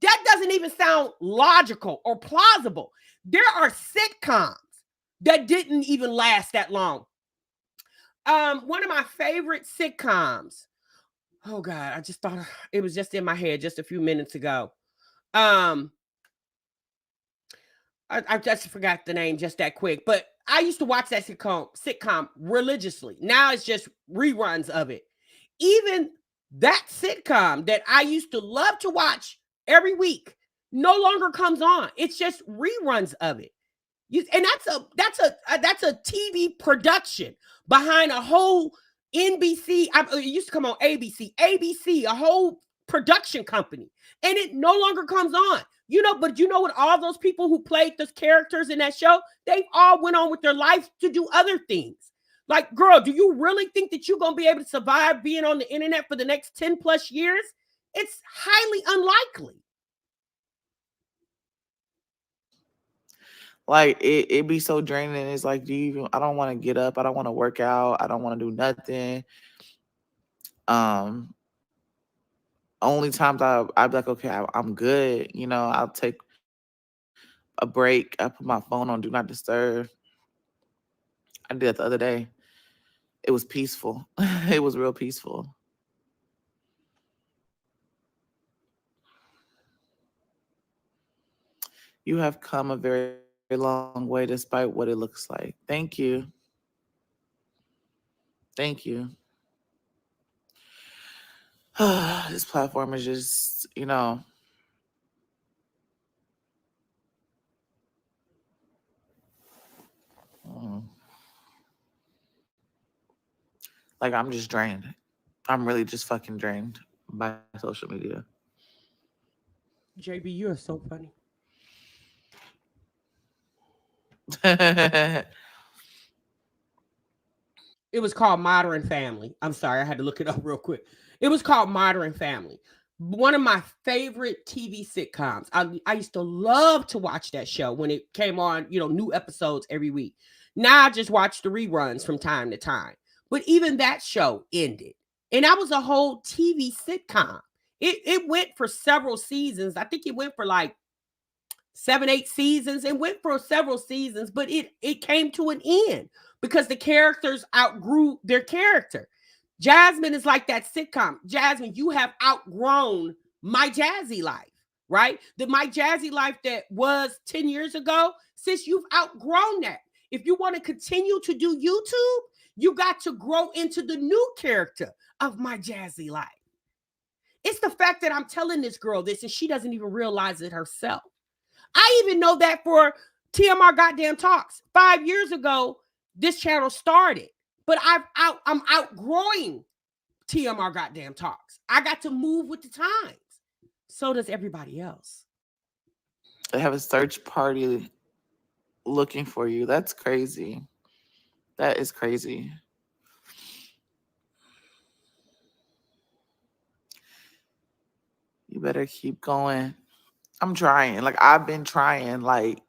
That doesn't even sound logical or plausible. There are sitcoms that didn't even last that long. One of my favorite sitcoms. Oh God, I just thought it was just in my head just a few minutes ago. Um, I just forgot the name just that quick, but I used to watch that sitcom religiously. Now it's just reruns of it. Even that sitcom that I used to love to watch every week no longer comes on. It's just reruns of it. And that's a TV production behind a whole NBC. It used to come on ABC, a whole production company, and it no longer comes on. But what? All those people who played those characters in that show, they all went on with their life to do other things. Like, girl, do you really think that you're gonna be able to survive being on the internet for the next 10 plus years? It's highly unlikely. Like it be so draining. It's like, I don't want to get up. I don't want to work out. I don't want to do nothing. Only times I'd be like, okay, I'm good. I'll take a break. I put my phone on do not disturb. I did that the other day. It was peaceful. It was real peaceful. You have come a very long way despite what it looks like. Thank you. Thank you. This platform is just, like I'm just drained. I'm really just fucking drained by social media. JB, you are so funny. It was called Modern Family. I'm sorry, I had to look it up real quick. It was called Modern Family. One of my favorite TV sitcoms. I used to love to watch that show when it came on, new episodes every week. Now I just watch the reruns from time to time. But even that show ended. And that was a whole TV sitcom. It went for several seasons. I think it went for like 7, 8 seasons and went for several seasons, but it came to an end because the characters outgrew their character. Jasmine is like that sitcom. Jasmine, you have outgrown My Jazzy Life, right? My Jazzy Life that was 10 years ago, sis, you've outgrown that. If you want to continue to do YouTube, you got to grow into the new character of My Jazzy Life. It's the fact that I'm telling this girl this and she doesn't even realize it herself. I even know that for TMR Goddamn Talks. 5 years ago, this channel started, but I'm outgrowing TMR Goddamn Talks. I got to move with the times. So does everybody else. They have a search party looking for you. That's crazy. That is crazy. You better keep going. I'm trying. Like, I've been trying. Like,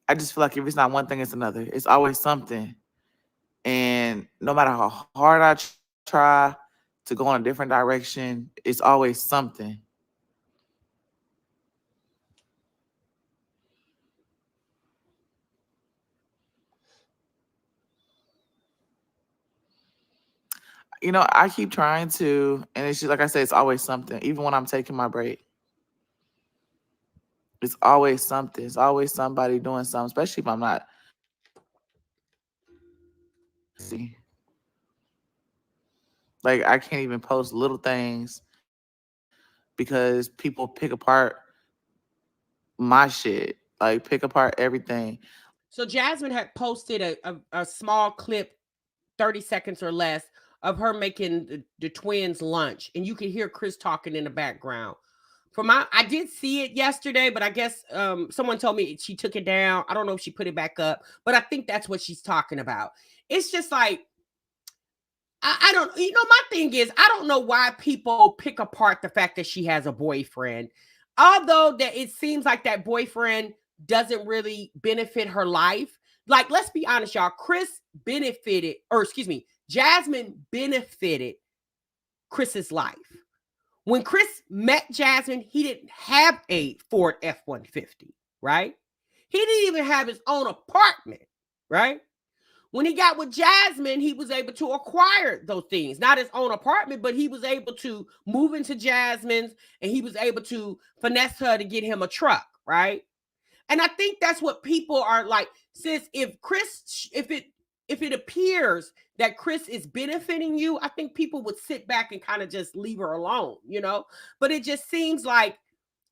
I just feel like if it's not one thing, it's another. It's always something. And no matter how hard I try to go in a different direction, it's always something. I keep trying to, and it's just like I say, it's always something. Even when I'm taking my break, it's always something. It's always somebody doing something, especially if I'm not. See, like I can't even post little things because people pick apart my shit, like pick apart everything. So Jasmine had posted a small clip, 30 seconds or less, of her making the twins lunch, and you can hear Chris talking in the background. I did see it yesterday, but I guess someone told me she took it down. I don't know if she put it back up, but I think that's what she's talking about. It's just like, I don't, my thing is, I don't know why people pick apart the fact that she has a boyfriend. Although that it seems like that boyfriend doesn't really benefit her life. Like, let's be honest, y'all. Chris benefited, or excuse me, Jasmine benefited Chris's life. When Chris met Jasmine, he didn't have a Ford F-150, right? He didn't even have his own apartment, right? When he got with Jasmine, he was able to acquire those things. Not his own apartment, but he was able to move into Jasmine's, and he was able to finesse her to get him a truck, right? And I think that's what people are like. Sis, if it appears that Chris is benefiting you, I think people would sit back and kind of just leave her alone, you know? But it just seems like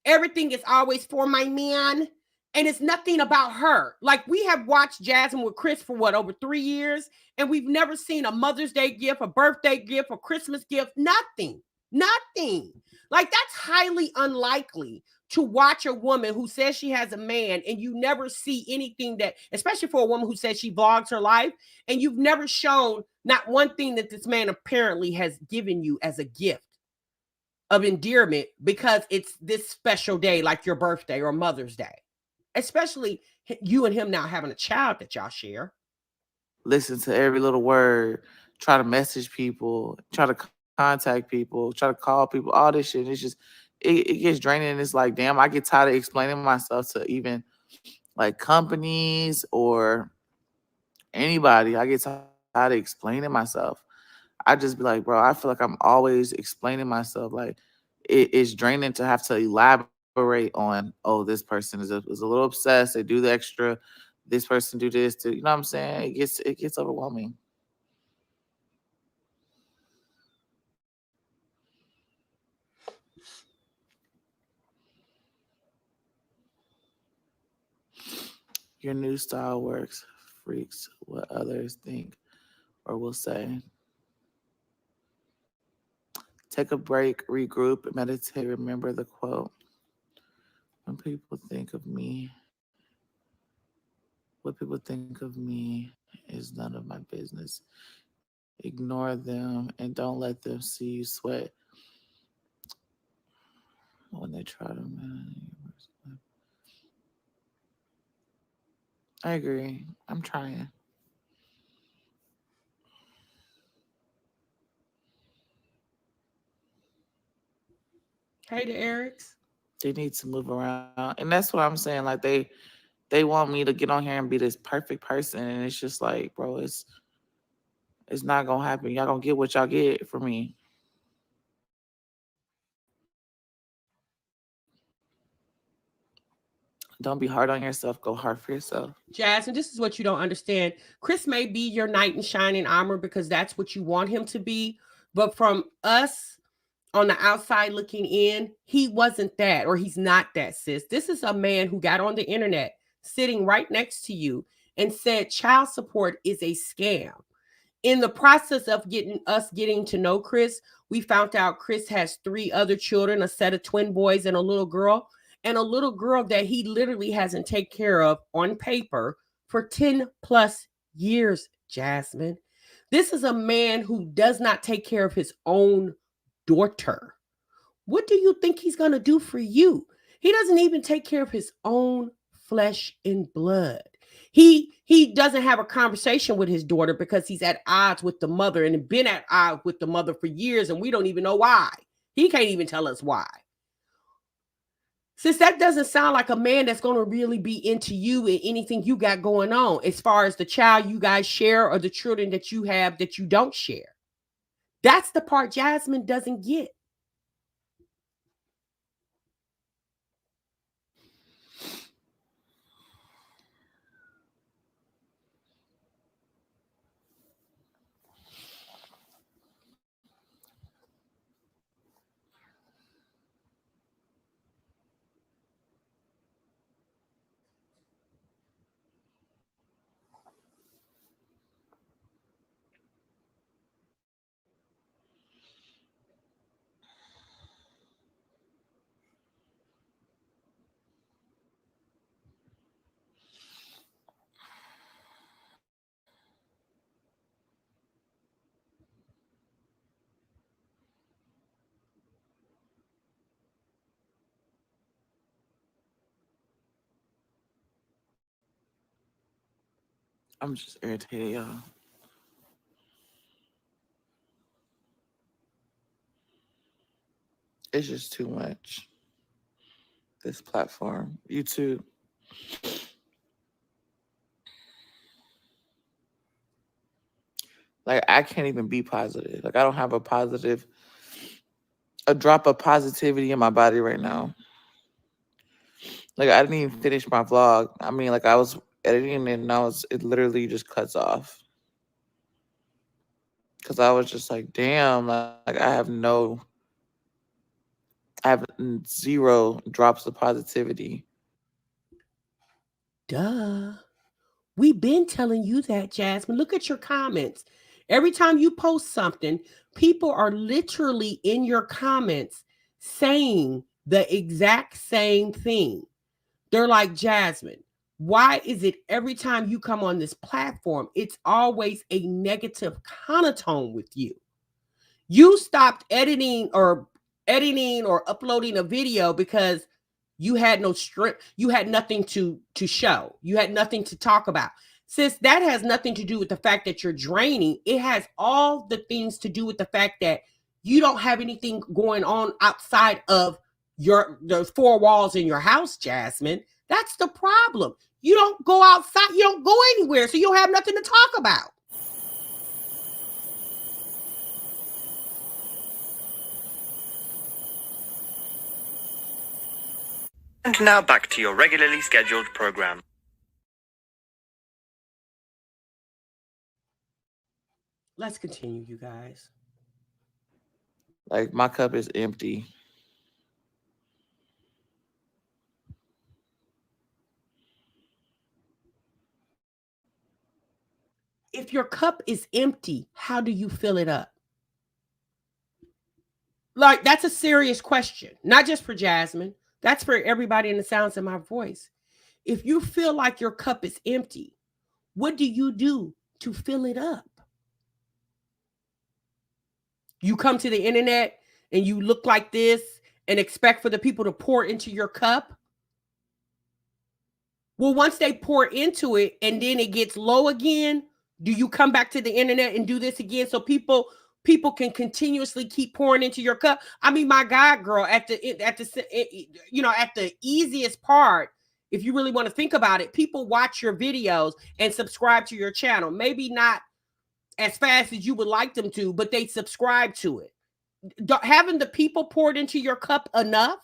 everything is always for my man, and it's nothing about her. Like, we have watched Jasmine with Chris for what, over 3 years, and we've never seen a Mother's Day gift, a birthday gift, a Christmas gift, nothing. Nothing. Like, that's highly unlikely to watch a woman who says she has a man and you never see anything that, especially for a woman who says she vlogs her life, and you've never shown not one thing that this man apparently has given you as a gift of endearment because it's this special day, like your birthday or Mother's Day. Especially you and him now having a child that y'all share. Listen to every little word, try to message people, try to contact people, try to call people, all this shit. It's just, it gets draining. And it's like, damn, I get tired of explaining myself to even like companies or anybody. I get tired of explaining myself. I just be like, bro, I feel like I'm always explaining myself. Like, it's draining to have to elaborate on, oh, this person is a little obsessed. They do the extra. This person do this. You know what I'm saying? It gets overwhelming. Your new style works. Freaks what others think or will say. Take a break, regroup, meditate. Remember the quote. When people think of me, what people think of me is none of my business. Ignore them and don't let them see you sweat when they try to manage. I agree. I'm trying. Hey, the Erics. They need to move around. And that's what I'm saying. Like they want me to get on here and be this perfect person. And it's just like, bro, it's not gonna happen. Y'all gonna get what y'all get from me. Don't be hard on yourself. Go hard for yourself. Jasmine, this is what you don't understand. Chris may be your knight in shining armor because that's what you want him to be. But from us on the outside looking in, he wasn't that, or he's not that, sis. This is a man who got on the internet sitting right next to you and said child support is a scam. In the process of getting to know Chris, we found out Chris has 3 other children, a set of twin boys and a little girl, that he literally hasn't taken care of on paper for 10 plus years, Jasmine. This is a man who does not take care of his own daughter. What do you think he's going to do for you? He doesn't even take care of his own flesh and blood. He doesn't have a conversation with his daughter because he's at odds with the mother and been at odds with the mother for years, and we don't even know why. He can't even tell us why. Since that doesn't sound like a man that's going to really be into you and anything you got going on, as far as the child you guys share or the children that you have that you don't share. That's the part Jasmine doesn't get. I'm just irritated, y'all. It's just too much. This platform, YouTube. Like I can't even be positive. Like I don't have a drop of positivity in my body right now. Like I didn't even finish my vlog. I mean, like I was editing and now it literally just cuts off. Cause I was just like, damn, like I have zero drops of positivity. Duh. We've been telling you that, Jasmine. Look at your comments. Every time you post something, people are literally in your comments saying the exact same thing. They're like, Jasmine, why is it every time you come on this platform, it's always a negative connotation with you? You stopped editing or uploading a video because you had no strength, you had nothing to show, you had nothing to talk about. Since that has nothing to do with the fact that you're draining, it has all the things to do with the fact that you don't have anything going on outside of the four walls in your house, Jasmine. That's the problem. You don't go outside, you don't go anywhere, so you don't have nothing to talk about. And now back to your regularly scheduled program. Let's continue, you guys. Like my cup is empty. If your cup is empty, how do you fill it up? Like, that's a serious question, not just for Jasmine. That's for everybody in the sounds of my voice. If you feel like your cup is empty, what do you do to fill it up? You come to the internet and you look like this and expect for the people to pour into your cup? Well, once they pour into it and then it gets low again, do you come back to the internet and do this again so people can continuously keep pouring into your cup? I mean, my God, girl, at the easiest part, if you really want to think about it, people watch your videos and subscribe to your channel. Maybe not as fast as you would like them to, but they subscribe to it. Haven't the people poured into your cup enough?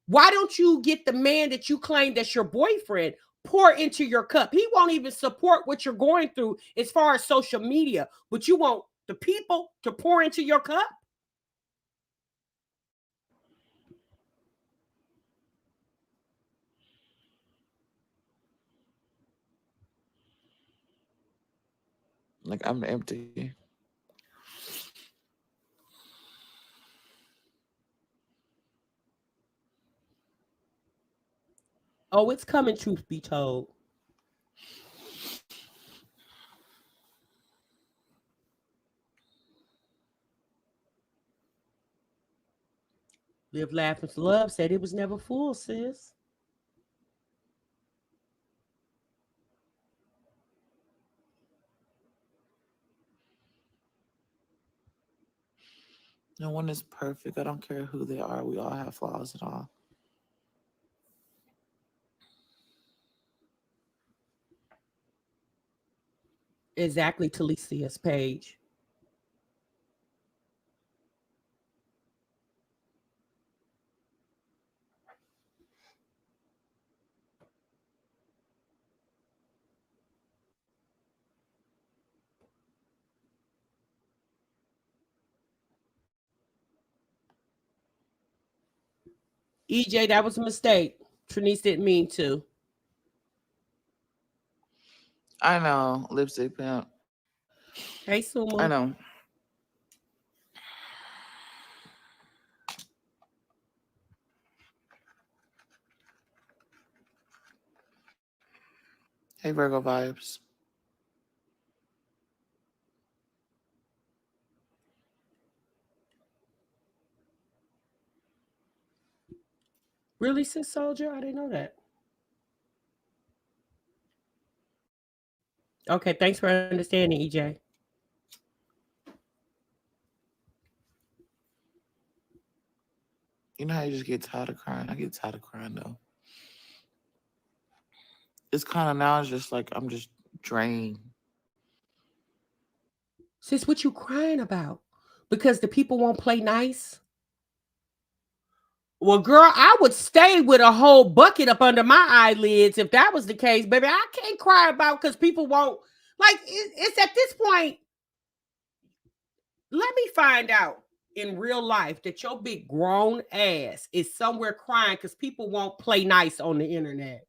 Why don't you get the man that you claim that's your boyfriend pour into your cup? He won't even support what you're going through as far as social media, but you want the people to pour into your cup? Like I'm empty. Oh, it's coming, truth be told. Live, laugh, and love said it was never full, sis. No one is perfect. I don't care who they are. We all have flaws and all. Exactly, Talicia's page. EJ, that was a mistake. Trinice didn't mean to. I know, lipstick pimp. Hey, I Suma. know. Hey, Virgo vibes. Really, sis Soldier? I didn't know that. Okay, thanks for understanding, EJ. You know how you just get tired of crying? I get tired of crying though. It's kind of now. It's just like I'm just drained. Sis, what you crying about? Because the people won't play nice? Well, girl, I would stay with a whole bucket up under my eyelids if that was the case, baby. I can't cry about because people won't. Like, it's at this point, let me find out in real life that your big grown ass is somewhere crying because people won't play nice on the internet.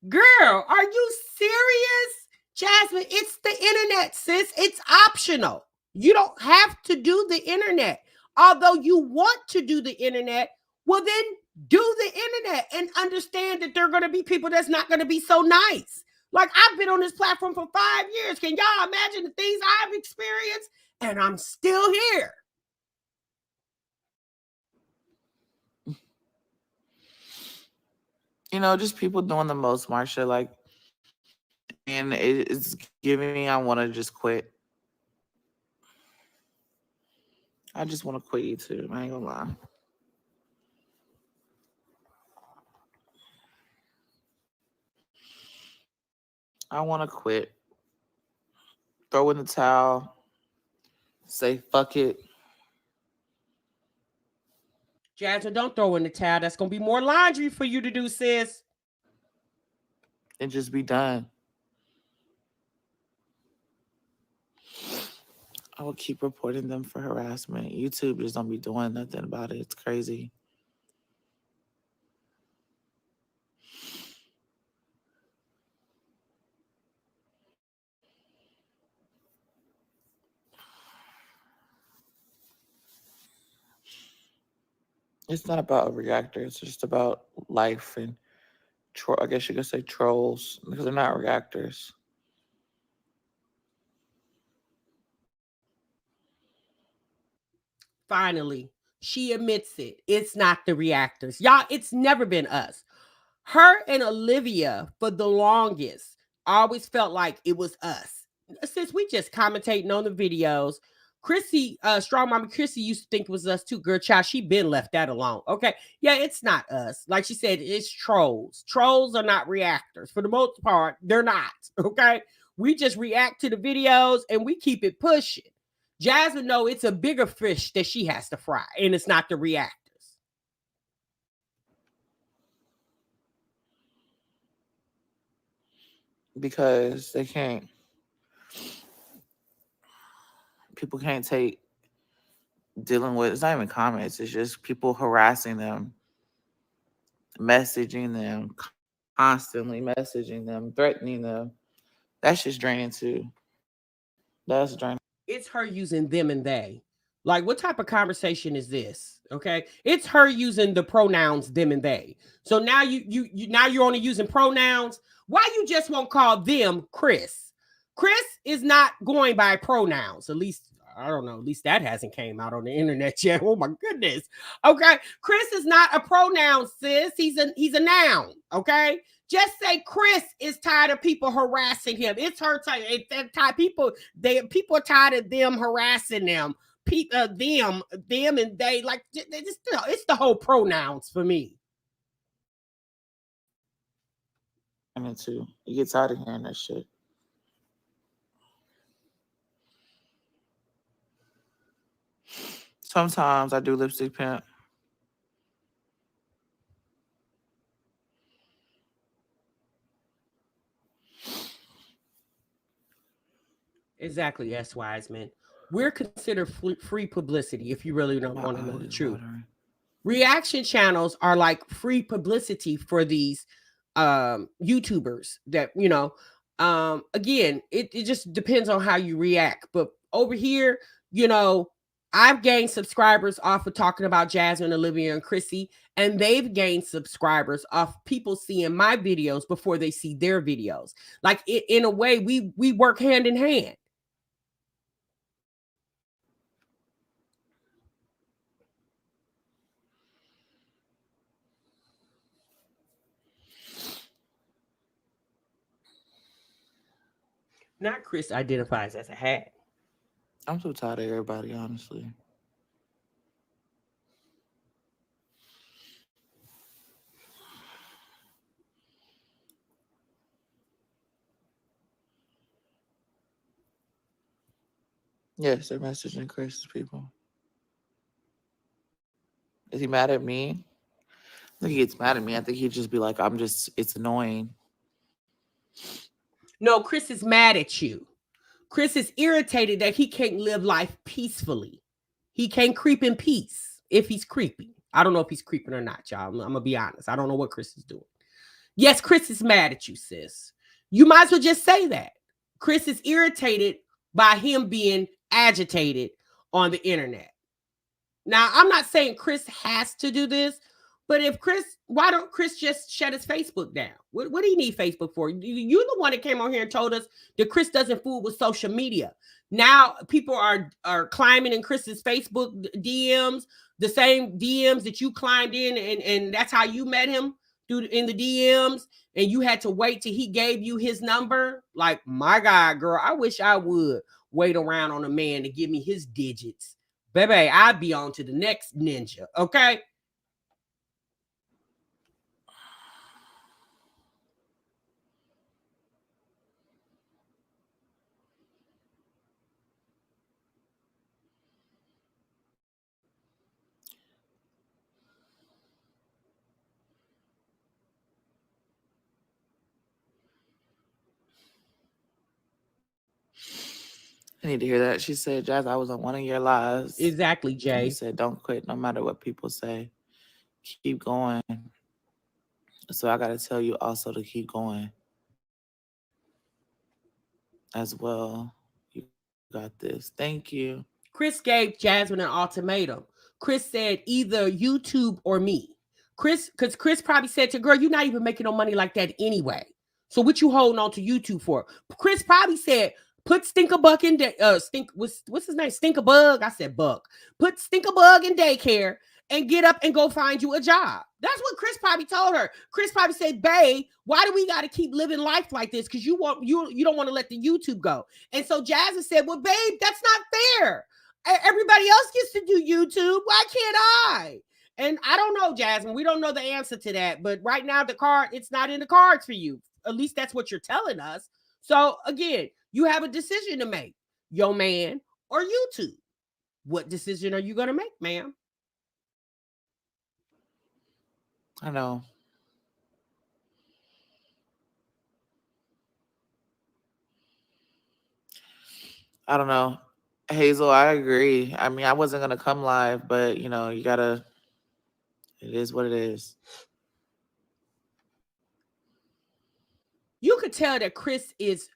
Girl, are you serious? Jasmine, it's the internet, sis. It's optional. You don't have to do the internet. Although you want to do the internet, well, then do the internet and understand that there are going to be people that's not going to be so nice. Like, I've been on this platform for 5 years. Can y'all imagine the things I've experienced? And I'm still here. You know, just people doing the most, Marsha. Like, and it's giving me. I want to just quit. I just want to quit YouTube. I ain't gonna lie. I want to quit. Throw in the towel. Say fuck it. Jasmine, don't throw in the towel. That's going to be more laundry for you to do, sis. And just be done. I will keep reporting them for harassment. YouTube just don't be doing nothing about it. It's crazy. It's not about a reactor. It's just about life and I guess you could say trolls because they're not reactors. Finally, she admits it. It's not the reactors. Y'all, it's never been us. Her and Olivia, for the longest, always felt like it was us. Since we just commentating on the videos, Chrissy, Strong Mama Chrissy used to think it was us too. Girl, child, she been left that alone. Okay. Yeah, it's not us. Like she said, it's trolls. Trolls are not reactors. For the most part, they're not. Okay. We just react to the videos and we keep it pushing. Jasmine, no, it's a bigger fish that she has to fry, and it's not the reactors. Because people can't take dealing with, it's not even comments, it's just people harassing them, messaging them, constantly messaging them, threatening them. That's just draining too. That's draining. It's her using them and they. Like, what type of conversation is this? Okay, it's her using the pronouns them and they. So now you now you're only using pronouns. Why you just won't call them Chris? Chris is not going by pronouns. At least I don't know. At least that hasn't came out on the internet yet. Oh my goodness. Okay, Chris is not a pronoun, sis. He's a noun. Okay, just say Chris is tired of people harassing him. It's her time. People are tired of them harassing them. Them and they, like, it's the whole pronouns for me. Too. You get tired of hearing that shit. Sometimes I do lipstick pimp. Exactly, S. Wiseman. We're considered free publicity if you really don't want to know the truth. Reaction channels are like free publicity for these YouTubers that, again, it just depends on how you react. But over here, I've gained subscribers off of talking about Jasmine, Olivia, and Chrissy, and they've gained subscribers off people seeing my videos before they see their videos. Like, in a way, we work hand in hand. Not Chris identifies as a hag. I'm so tired of everybody, honestly. Yes, they're messaging Chris's people. Is he mad at me? I think he gets mad at me. I think he'd just be like, it's annoying. No, Chris is mad at you. Chris is irritated that he can't live life peacefully. He can't creep in peace if he's creeping. I don't know if he's creeping or not, y'all. I'm going to be honest. I don't know what Chris is doing. Yes, Chris is mad at you, sis. You might as well just say that. Chris is irritated by him being agitated on the internet. Now, I'm not saying Chris has to do this, but if Chris, why don't Chris just shut his Facebook down? What do you need Facebook for? You're the one that came on here and told us that Chris doesn't fool with social media. Now people are climbing in Chris's Facebook DMs, the same DMs that you climbed in, and that's how you met him in the DMs, and you had to wait till he gave you his number. Like, my God, girl, I wish I would wait around on a man to give me his digits. Baby, I'd be on to the next ninja, okay? I need to hear that. She said, Jazz, I was on one of your lives. Exactly, And Jay. you said, don't quit no matter what people say. Keep going. So I got to tell you also to keep going as well. You got this. Thank you. Chris gave Jasmine an ultimatum. Chris said either YouTube or me. Because Chris probably said to girl, you're not even making no money like that anyway. So what you holding on to YouTube for? Chris probably said, put Stinkerbug in what's his name? Stinkerbug. I said Buck. Put Stinkerbug in daycare and get up and go find you a job. That's what Chris probably told her. Chris probably said, babe, why do we got to keep living life like this? Because you don't want to let the YouTube go. And so Jasmine said, well, babe, that's not fair. Everybody else gets to do YouTube. Why can't I? And I don't know, Jasmine. We don't know the answer to that. But right now, it's not in the cards for you. At least that's what you're telling us. So again, you have a decision to make, your man or YouTube. What decision are you going to make, ma'am? I know. I don't know. Hazel, I agree. I mean, I wasn't going to come live, but, you know, it is what it is. You could tell that Chris is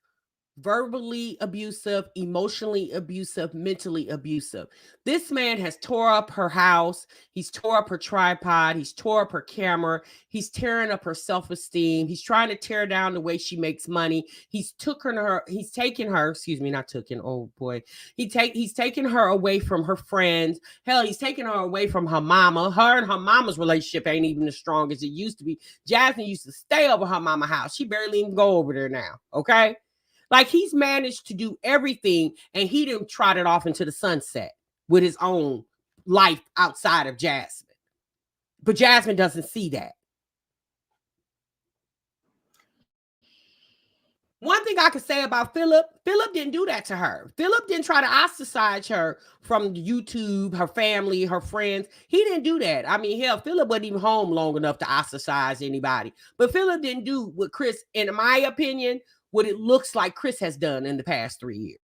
verbally abusive, emotionally abusive, mentally abusive. This man has tore up her house. He's tore up her tripod. He's tore up her camera. He's tearing up her self-esteem. He's trying to tear down the way she makes money. He's taken her, excuse me, not taken, oh boy. He's taken her away from her friends. Hell, he's taken her away from her mama. Her and her mama's relationship ain't even as strong as it used to be. Jasmine used to stay over her mama's house. She barely even go over there now, okay? Like, he's managed to do everything, and he didn't trot it off into the sunset with his own life outside of Jasmine. But Jasmine doesn't see that. One thing I could say about Philip didn't do that to her. Philip didn't try to ostracize her from YouTube, her family, her friends. He didn't do that. I mean, hell, Philip wasn't even home long enough to ostracize anybody. But Philip didn't do what Chris, in my opinion, what it looks like Chris has done in the past 3 years.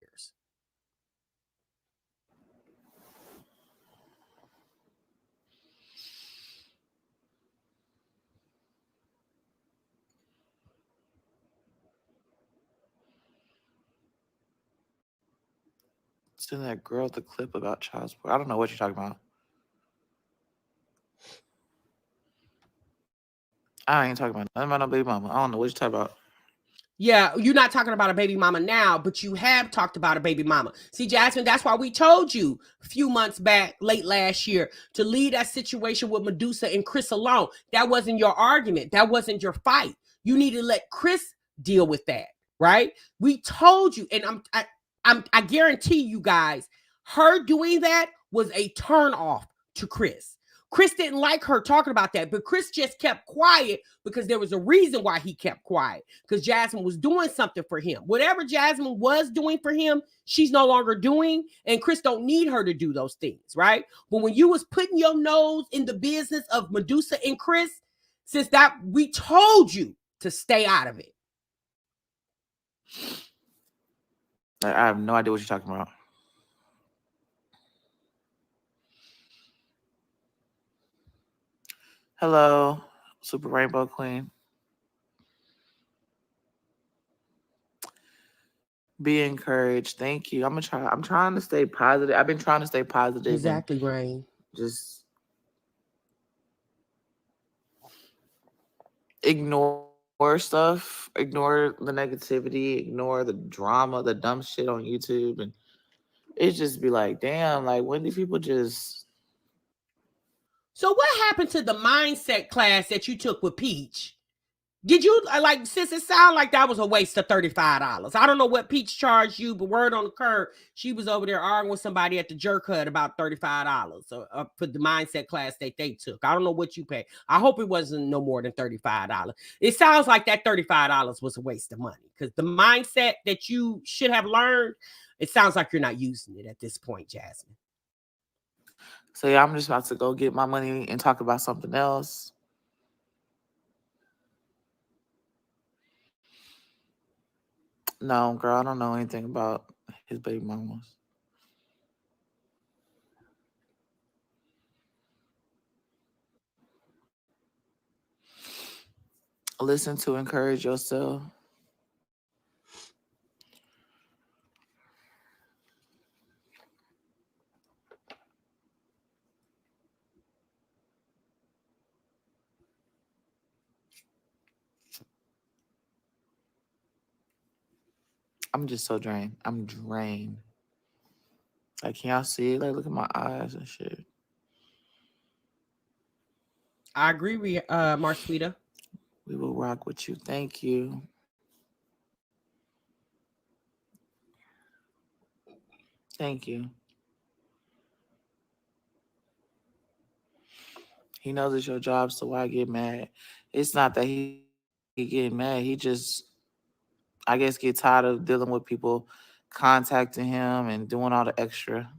Send that girl the clip about child support. I don't know what you're talking about. I ain't talking about nothing about no baby mama. I don't know what you're talking about. Yeah, you're not talking about a baby mama now, but you have talked about a baby mama. See, Jasmine, that's why we told you a few months back, late last year, to leave that situation with Medusa and Chris alone. That wasn't your argument. That wasn't your fight. You need to let Chris deal with that. right? We told you, and I guarantee you guys, her doing that was a turn off to Chris. Chris didn't like her talking about that, but Chris just kept quiet because there was a reason why he kept quiet, because Jasmine was doing something for him. Whatever Jasmine was doing for him, she's no longer doing, and Chris don't need her to do those things, right? But when you was putting your nose in the business of Medusa and Chris, since that we told you to stay out of it. I have no idea what you're talking about. Hello, Super Rainbow Queen. Be encouraged. Thank you. I'm trying to stay positive. I've been trying to stay positive. Exactly, Rain. Just ignore stuff, ignore the negativity, ignore the drama, the dumb shit on YouTube, and it just be like, damn, like when do people just... So what happened to the mindset class that you took with Peach? Did you, like, sis, it sound like that was a waste of $35. I don't know what Peach charged you, but word on the curb, she was over there arguing with somebody at the jerk hut about $35 for the mindset class that they took. I don't know what you paid. I hope it wasn't no more than $35. It sounds like that $35 was a waste of money, because the mindset that you should have learned, it sounds like you're not using it at this point, Jasmine. So yeah, I'm just about to go get my money and talk about something else. No, girl, I don't know anything about his baby mamas. Listen to encourage yourself. I'm just so drained. I'm drained. Like, can y'all see it? Like, look at my eyes and shit. I agree with Marsweeta. We will rock with you. Thank you. Thank you. He knows it's your job, so why get mad? It's not that he getting mad. He just, I guess, get tired of dealing with people contacting him and doing all the extra.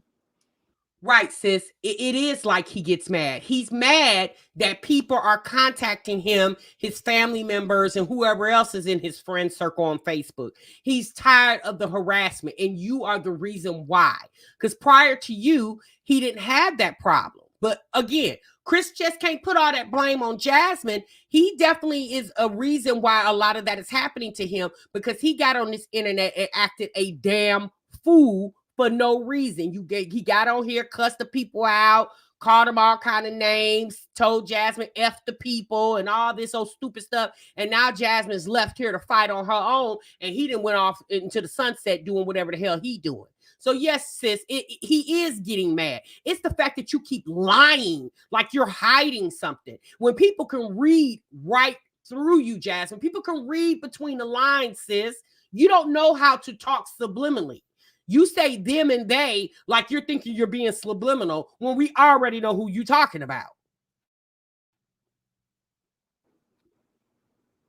Right, sis. It is like he gets mad. He's mad that people are contacting him, his family members, and whoever else is in his friend circle on Facebook. He's tired of the harassment, and you are the reason why. Because prior to you, he didn't have that problem. But again, Chris just can't put all that blame on Jasmine. He definitely is a reason why a lot of that is happening to him, because he got on this internet and acted a damn fool for no reason. He got on here, cussed the people out, called them all kind of names, told Jasmine F the people and all this old stupid stuff. And now Jasmine's left here to fight on her own, and he done went off into the sunset doing whatever the hell he doing. So yes, sis, he is getting mad. It's the fact that you keep lying like you're hiding something. When people can read right through you, Jasmine, people can read between the lines, sis. You don't know how to talk subliminally. You say them and they like you're thinking you're being subliminal when we already know who you're talking about.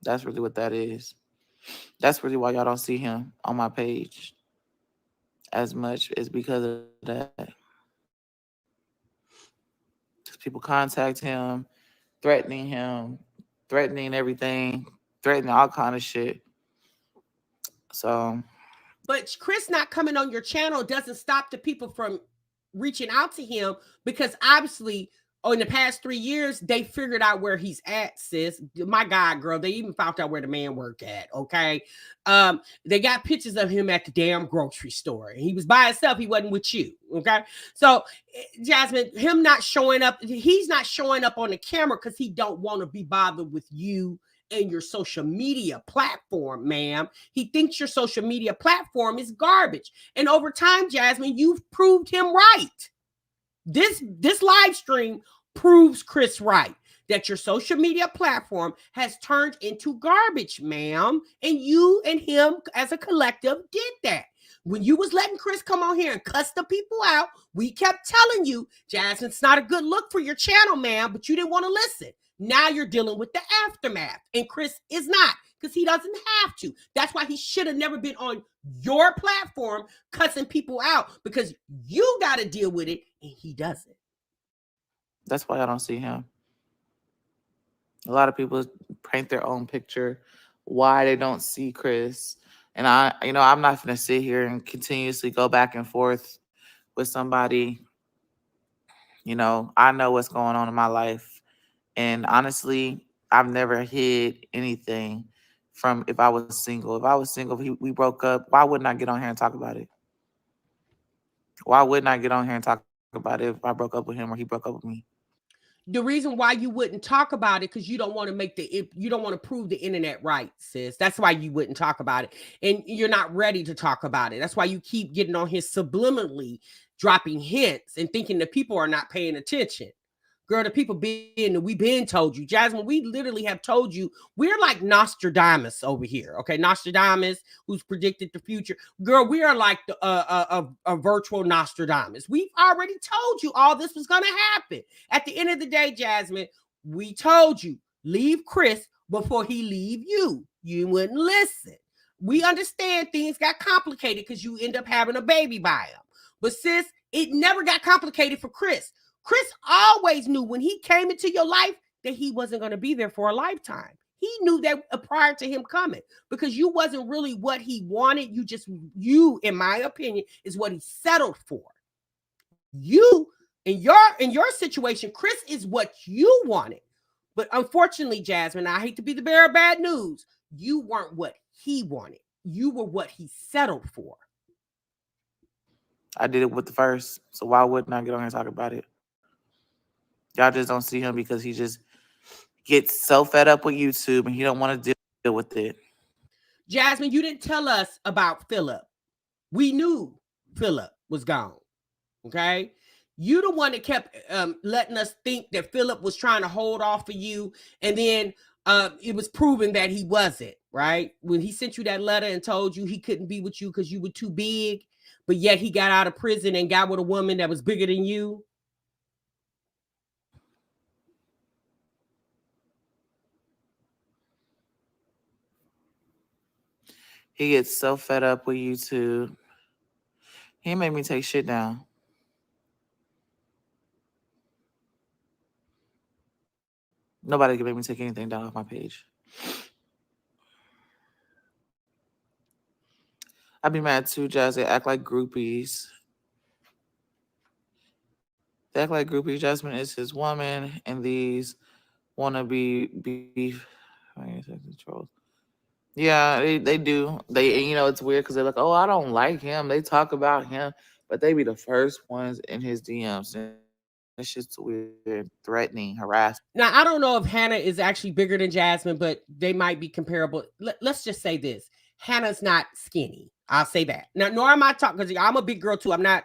That's really what that is. That's really why y'all don't see him on my page as much, is because of that. Because people contact him, threatening everything, threatening all kind of shit. So... But Chris not coming on your channel doesn't stop the people from reaching out to him, because obviously in the past 3 years, they figured out where he's at, sis. My God, girl, they even found out where the man worked at, okay? They got pictures of him at the damn grocery store. He was by himself. He wasn't with you, okay? So, Jasmine, him not showing up, he's not showing up on the camera because he don't want to be bothered with you and your social media platform, ma'am. He thinks your social media platform is garbage. And over time, Jasmine, you've proved him right. This live stream proves Chris right. that your social media platform has turned into garbage, ma'am. And you and him as a collective did that. When you was letting Chris come on here and cuss the people out, we kept telling you, Jasmine, it's not a good look for your channel, ma'am, but you didn't want to listen. Now you're dealing with the aftermath, and Chris is not, because he doesn't have to. That's why he should have never been on your platform cussing people out, because you got to deal with it and he doesn't. That's why I don't see him. A lot of people paint their own picture why they don't see Chris. And I'm not going to sit here and continuously go back and forth with somebody. I know what's going on in my life. And honestly, I've never hid anything from if I was single. If I was single, we broke up, why wouldn't I get on here and talk about it? Why wouldn't I get on here and talk about it if I broke up with him or he broke up with me? The reason why you wouldn't talk about it, because you don't want to you don't want to prove the internet right, sis. That's why you wouldn't talk about it. And you're not ready to talk about it. That's why you keep getting on here subliminally, dropping hints and thinking that people are not paying attention. Girl, the people we've been told you. Jasmine, we literally have told you we're like Nostradamus over here. Okay, Nostradamus, who's predicted the future. Girl, we are like a virtual Nostradamus. We've already told you all this was going to happen. At the end of the day, Jasmine, we told you, leave Chris before he leave you. You wouldn't listen. We understand things got complicated because you end up having a baby by him. But sis, it never got complicated for Chris. Chris always knew when he came into your life that he wasn't going to be there for a lifetime. He knew that prior to him coming, because you wasn't really what he wanted. You, in my opinion, is what he settled for. You, in your situation, Chris is what you wanted. But unfortunately, Jasmine, I hate to be the bearer of bad news, you weren't what he wanted. You were what he settled for. I did it with the first, so why wouldn't I get on here and talk about it? Y'all just don't see him because he just gets so fed up with YouTube and he don't want to deal with it. Jasmine, you didn't tell us about Philip. We knew Philip was gone. Okay? You the one that kept letting us think that Philip was trying to hold off for you, and then it was proven that he wasn't, right? When he sent you that letter and told you he couldn't be with you because you were too big, but yet he got out of prison and got with a woman that was bigger than you. He gets so fed up with YouTube. He made me take shit down. Nobody can make me take anything down off my page. I'd be mad too, Jazz. They act like groupies. They act like groupies. Jasmine is his woman, and these wanna be beef. Trolls. Yeah, they do. It's weird because they're like, oh, I don't like him. They talk about him, but they be the first ones in his DMs. And it's just weird, threatening, harassing. Now, I don't know if Hannah is actually bigger than Jasmine, but they might be comparable. Let's just say this. Hannah's not skinny. I'll say that. Now, nor am I talking, because I'm a big girl too. I'm not,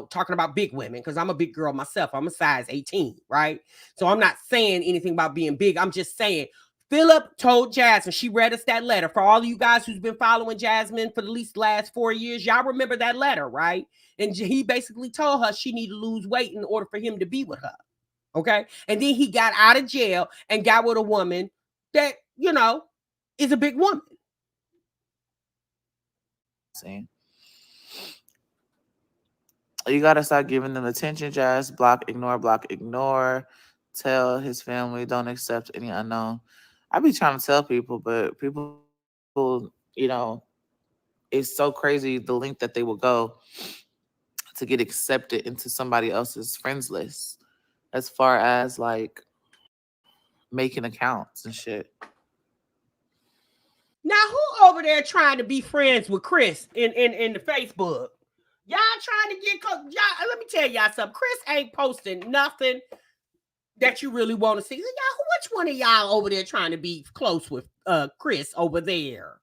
talking about big women, because I'm a big girl myself. I'm a size 18, right? So I'm not saying anything about being big. I'm just saying Philip told Jasmine, she read us that letter. For all of you guys who's been following Jasmine for at least the last 4 years, y'all remember that letter, right? And he basically told her she needed to lose weight in order for him to be with her. Okay. And then he got out of jail and got with a woman that, is a big woman. You got to start giving them attention, Jazz. Block, ignore. Tell his family, don't accept any unknown. I be trying to tell people, but people, it's so crazy the length that they will go to get accepted into somebody else's friends list, as far as like making accounts and shit. Now, who over there trying to be friends with Chris in the Facebook? Y'all trying to get close. Y'all, let me tell y'all something. Chris ain't posting nothing that you really want to see. Y'all, which one of y'all over there trying to be close with Chris over there?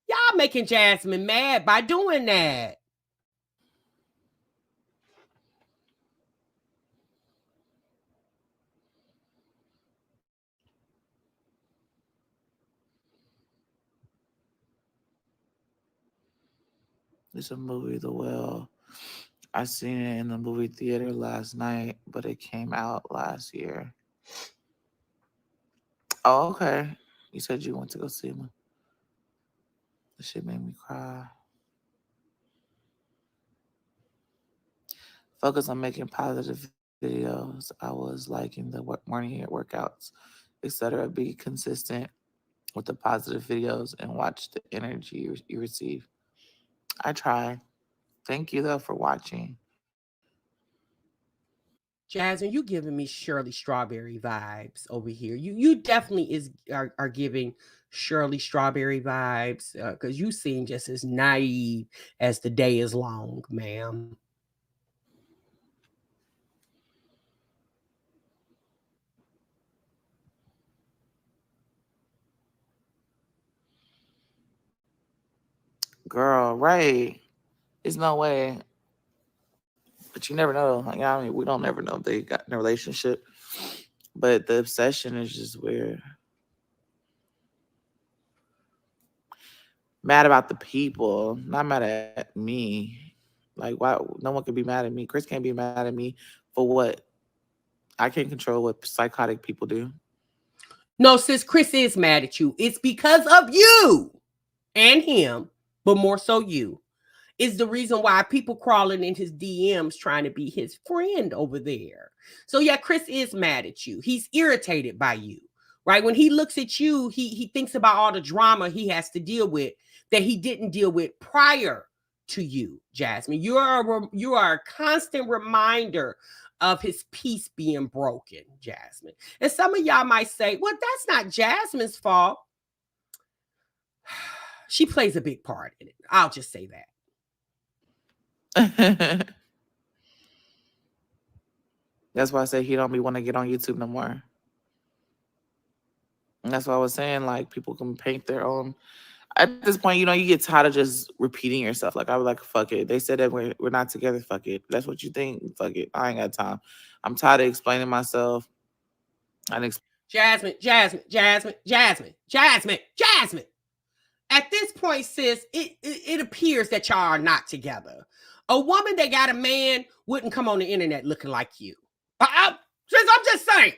Y'all making Jasmine mad by doing that. It's a movie, The Well. I seen it in the movie theater last night, but it came out last year. Oh, okay. You said you went to go see me. The shit made me cry. Focus on making positive videos. I was liking the morning workouts, etc. Be consistent with the positive videos and watch the energy you receive. I try. Thank you though for watching. Jasmine, you giving me Shirley Strawberry vibes over here. You definitely are giving Shirley Strawberry vibes because you seem just as naive as the day is long, ma'am. Girl, right. There's no way. But you never know. Like, I mean, we don't never know if they got in a relationship. But the obsession is just weird. Mad about the people, not mad at me. Like, why? No one can be mad at me. Chris can't be mad at me for what? I can't control what psychotic people do. No, sis, Chris is mad at you. It's because of you and him, but more so you. Is the reason why people crawling in his DMs trying to be his friend over there. So yeah, Chris is mad at you. He's irritated by you. Right? When he looks at you, he thinks about all the drama he has to deal with that he didn't deal with prior to you, Jasmine. You are a constant reminder of his peace being broken, Jasmine. And some of y'all might say, "Well, that's not Jasmine's fault." She plays a big part in it. I'll just say that. That's why I say he don't be want to get on YouTube no more. And that's why I was saying, like, people can paint their own. At this point, you get tired of just repeating yourself. Like, I was like, fuck it. They said that we're not together. Fuck it. That's what you think. Fuck it. I ain't got time. I'm tired of explaining myself. Jasmine, Jasmine, Jasmine, Jasmine, Jasmine, Jasmine. At this point, sis, it appears that y'all are not together. A woman that got a man wouldn't come on the internet looking like you. Sis, I'm just saying.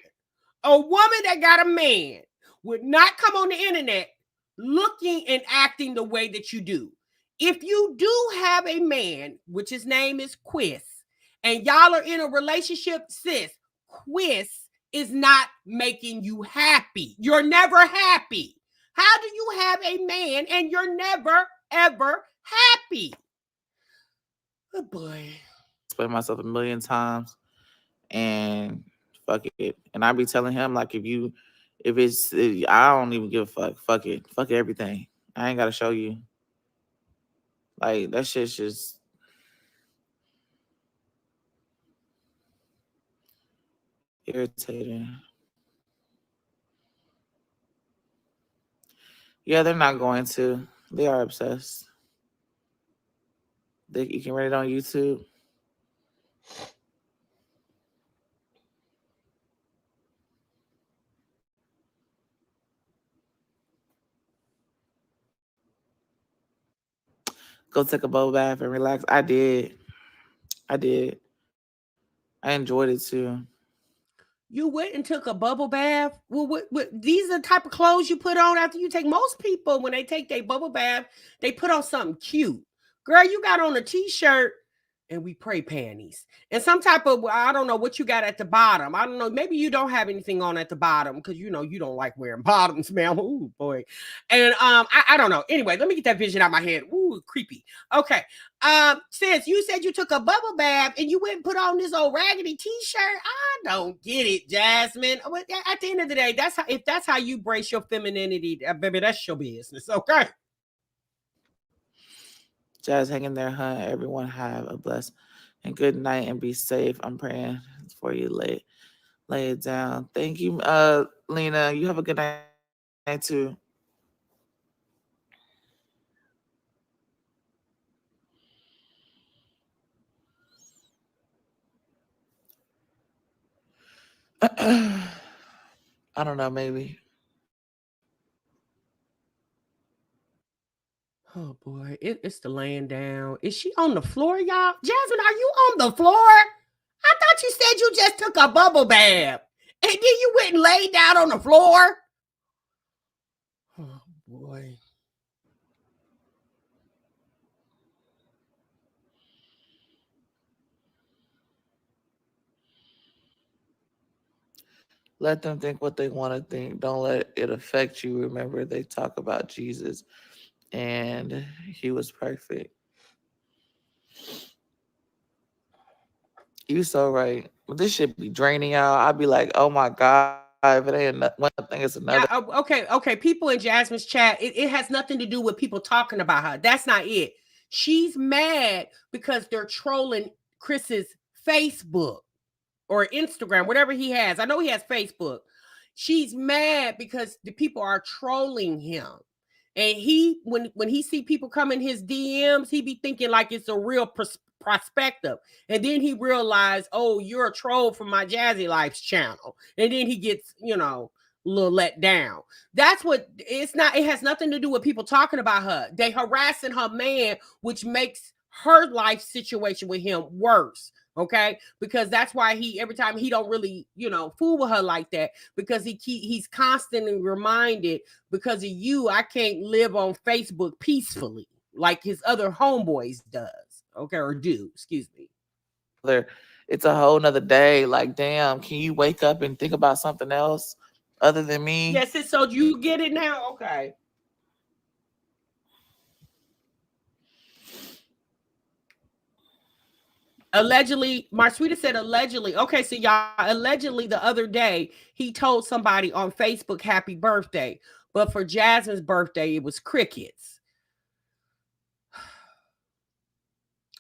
A woman that got a man would not come on the internet looking and acting the way that you do. If you do have a man, which his name is Quiz, and y'all are in a relationship, sis, Quiz is not making you happy. You're never happy. How do you have a man and you're never, ever happy? Oh boy. Explain myself a million times and fuck it. And I be telling him, like, I don't even give a fuck. Fuck it. Fuck everything. I ain't got to show you. Like, that shit's just irritating. Yeah, they're not going to. They are obsessed. You can read it on YouTube. Go take a bubble bath and relax. I did. I enjoyed it too. You went and took a bubble bath. Well, what these are the type of clothes you put on after you take. Most people, when they take their bubble bath, they put on something cute. Girl, you got on a t-shirt and we pray panties and some type of, I don't know what you got at the bottom. I don't know. Maybe you don't have anything on at the bottom because you don't like wearing bottoms, ma'am. Ooh, boy. And I don't know. Anyway, let me get that vision out of my head. Ooh, creepy. Okay. Sis, you said you took a bubble bath and you went and put on this old raggedy t-shirt. I don't get it, Jasmine. At the end of the day, if that's how you brace your femininity, baby, that's your business. Okay. Jazz, hang in there, huh? Everyone have a blessed and good night and be safe. I'm praying for you. Lay it down. Thank you, Lena. You have a good night too. I don't know, maybe. Oh boy, it's the laying down. Is she on the floor, y'all? Jasmine, are you on the floor? I thought you said you just took a bubble bath and then you went and laid down on the floor. Oh boy. Let them think what they want to think. Don't let it affect you. Remember, they talk about Jesus and he was perfect. You so right. But this should be draining y'all. I'd be like, oh my God, if it ain't one thing, it's another. Yeah, okay. People in Jasmine's chat, it has nothing to do with people talking about her. That's not it. She's mad because they're trolling Chris's Facebook or Instagram, whatever he has. I know he has Facebook. She's mad because the people are trolling him. And he, when he see people come in his DMs, he be thinking like it's a real prospective. And then he realized, oh, you're a troll from my Jazzy Life's channel. And then he gets, a little let down. That's what it's not. It has nothing to do with people talking about her. They harassing her man, which makes her life situation with him worse. Okay, because that's why he every time he don't really fool with her like that, because he's constantly reminded, because of you I can't live on Facebook peacefully like his other homeboys does. Okay, or do, excuse me. It's a whole nother day. Like, damn, can you wake up and think about something else other than me? Yes, so you get it now. Okay. Allegedly, my sweetest said allegedly. Okay, so y'all, allegedly the other day he told somebody on Facebook happy birthday, but for Jasmine's birthday it was crickets.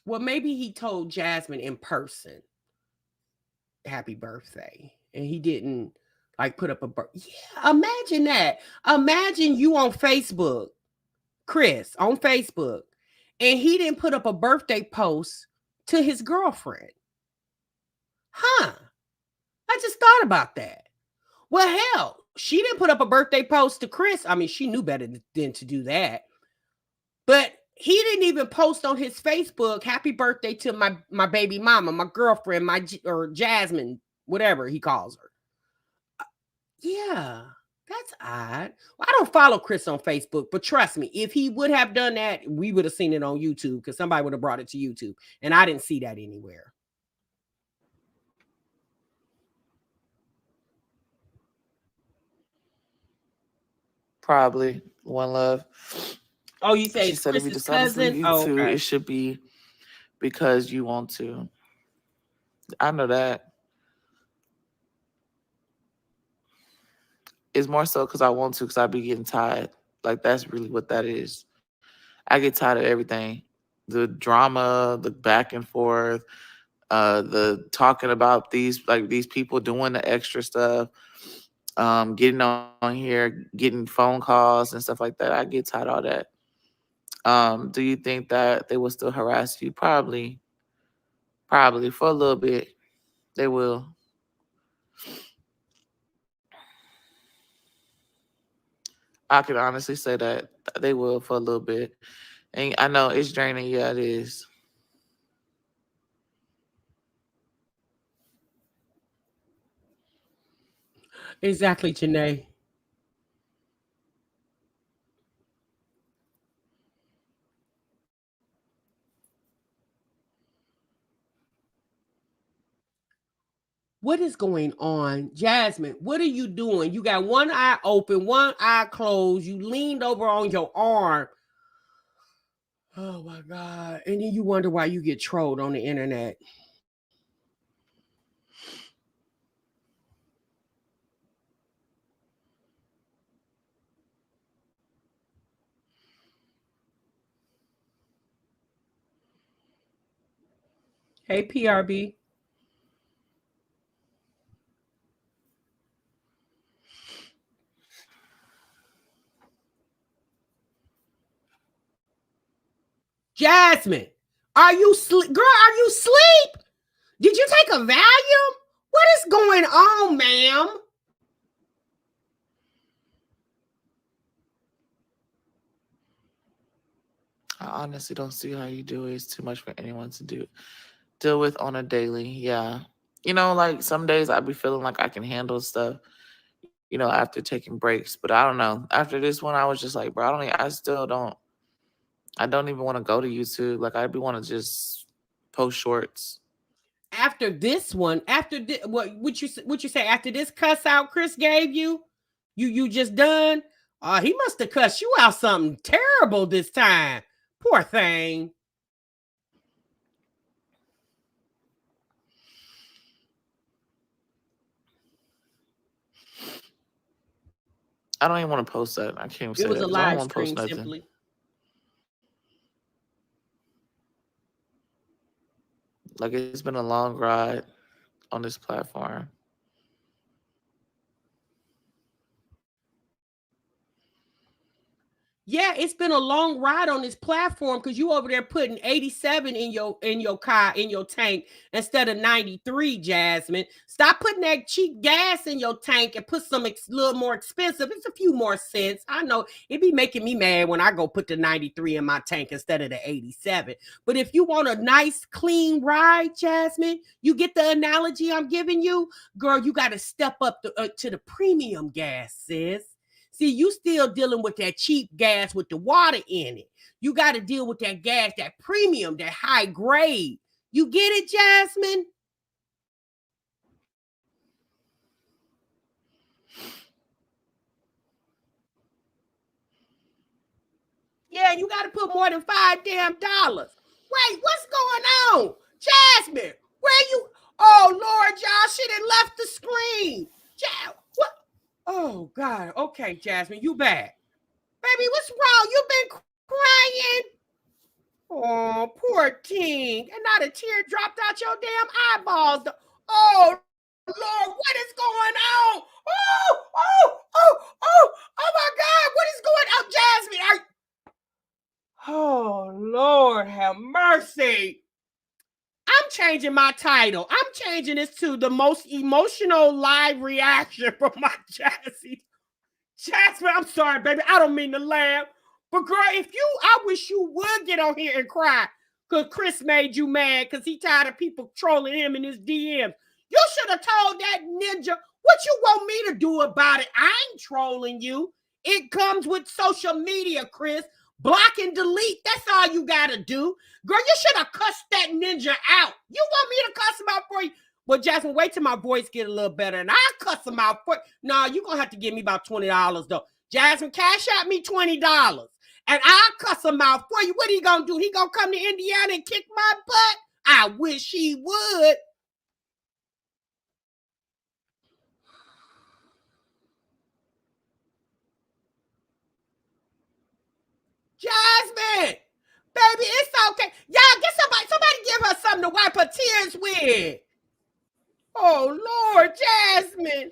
Well, maybe he told Jasmine in person happy birthday and he didn't like put up a yeah, imagine that. Imagine you on Facebook, Chris on Facebook, and he didn't put up a birthday post to his girlfriend. Huh? I just thought about that. Well, hell, she didn't put up a birthday post to Chris. I mean, she knew better than to do that. But he didn't even post on his Facebook, happy birthday to my baby mama, my girlfriend, or Jasmine, whatever he calls her. Yeah, that's odd. Well, I don't follow Chris on Facebook, but trust me, if he would have done that, we would have seen it on YouTube because somebody would have brought it to YouTube. And I didn't see that anywhere. Probably One Love. Oh, you say She it's said if you Chris's decide to cousin? leave you Oh, too, okay. it should be because you want to. I know that. It's more so because I want to, because I be getting tired. Like, that's really what that is. I get tired of everything. The drama, the back and forth, the talking about these people doing the extra stuff, getting on here, getting phone calls and stuff like that. I get tired of all that. Do you think that they will still harass you? Probably for a little bit. They will. I could honestly say that they will for a little bit. And I know it's draining. Yeah, it is. Exactly, Janae. What is going on? Jasmine, what are you doing? You got one eye open, one eye closed. You leaned over on your arm. Oh my God. And then you wonder why you get trolled on the internet. Hey, PRB. Jasmine, are you sleep? Girl, are you sleep? Did you take a Valium? What is going on, ma'am? honestly don't see how you do it. It's too much for anyone to deal with on a daily. Yeah. You know, like some days I be feeling like I can handle stuff, after taking breaks. But I don't know. After this one, I was just like, bro, I don't even want to go to YouTube. Like I be want to just post shorts. After this one, what you say after this cuss out Chris gave you, you just done? He must have cussed you out something terrible this time. Poor thing. I don't even want to post that. I can't even It say was that a because I don't live want to post stream nothing. simply. Like it's been a long ride on this platform. Yeah, it's been a long ride on this platform because you over there putting 87 in your car in your tank instead of 93, Jasmine. Stop putting that cheap gas in your tank and put some little more expensive. It's a few more cents. I know it be making me mad when I go put the 93 in my tank instead of the 87. But if you want a nice clean ride, Jasmine, you get the analogy I'm giving you, girl. You got to step up to the premium gas, sis. See, you still dealing with that cheap gas with the water in it. You got to deal with that gas, that premium, that high grade. You get it, Jasmine? Yeah, you got to put more than $5 damn. Wait, what's going on? Jasmine, where you? Oh, Lord, y'all, she done left the screen. What? Oh, God. Okay, Jasmine, you back. Baby, what's wrong? You been crying? Oh, poor King. And not a tear dropped out your damn eyeballs. Oh, Lord, what is going on? Oh my God, what is going on? Jasmine, oh, Lord, have mercy. I'm changing my title. I'm changing this to the most emotional live reaction from my Jazzy. Jasmine, I'm sorry, baby. I don't mean to laugh. But girl, I wish you would get on here and cry because Chris made you mad because he tired of people trolling him in his DMs. You should have told that ninja what you want me to do about it. I ain't trolling you. It comes with social media, Chris. Block and delete. That's all you got to do. Girl, you should have cussed that ninja out. You want me to cuss him out for you? Well, Jasmine, wait till my voice get a little better and I'll cuss him out for no, you're gonna have to give me about $20 though. Jasmine, cash out me $20 and I'll cuss him out for you. What he gonna do? He gonna come to Indiana and kick my butt? I wish he would. Jasmine, baby, it's okay. Y'all get somebody give her something to wipe her tears with. Oh Lord, Jasmine.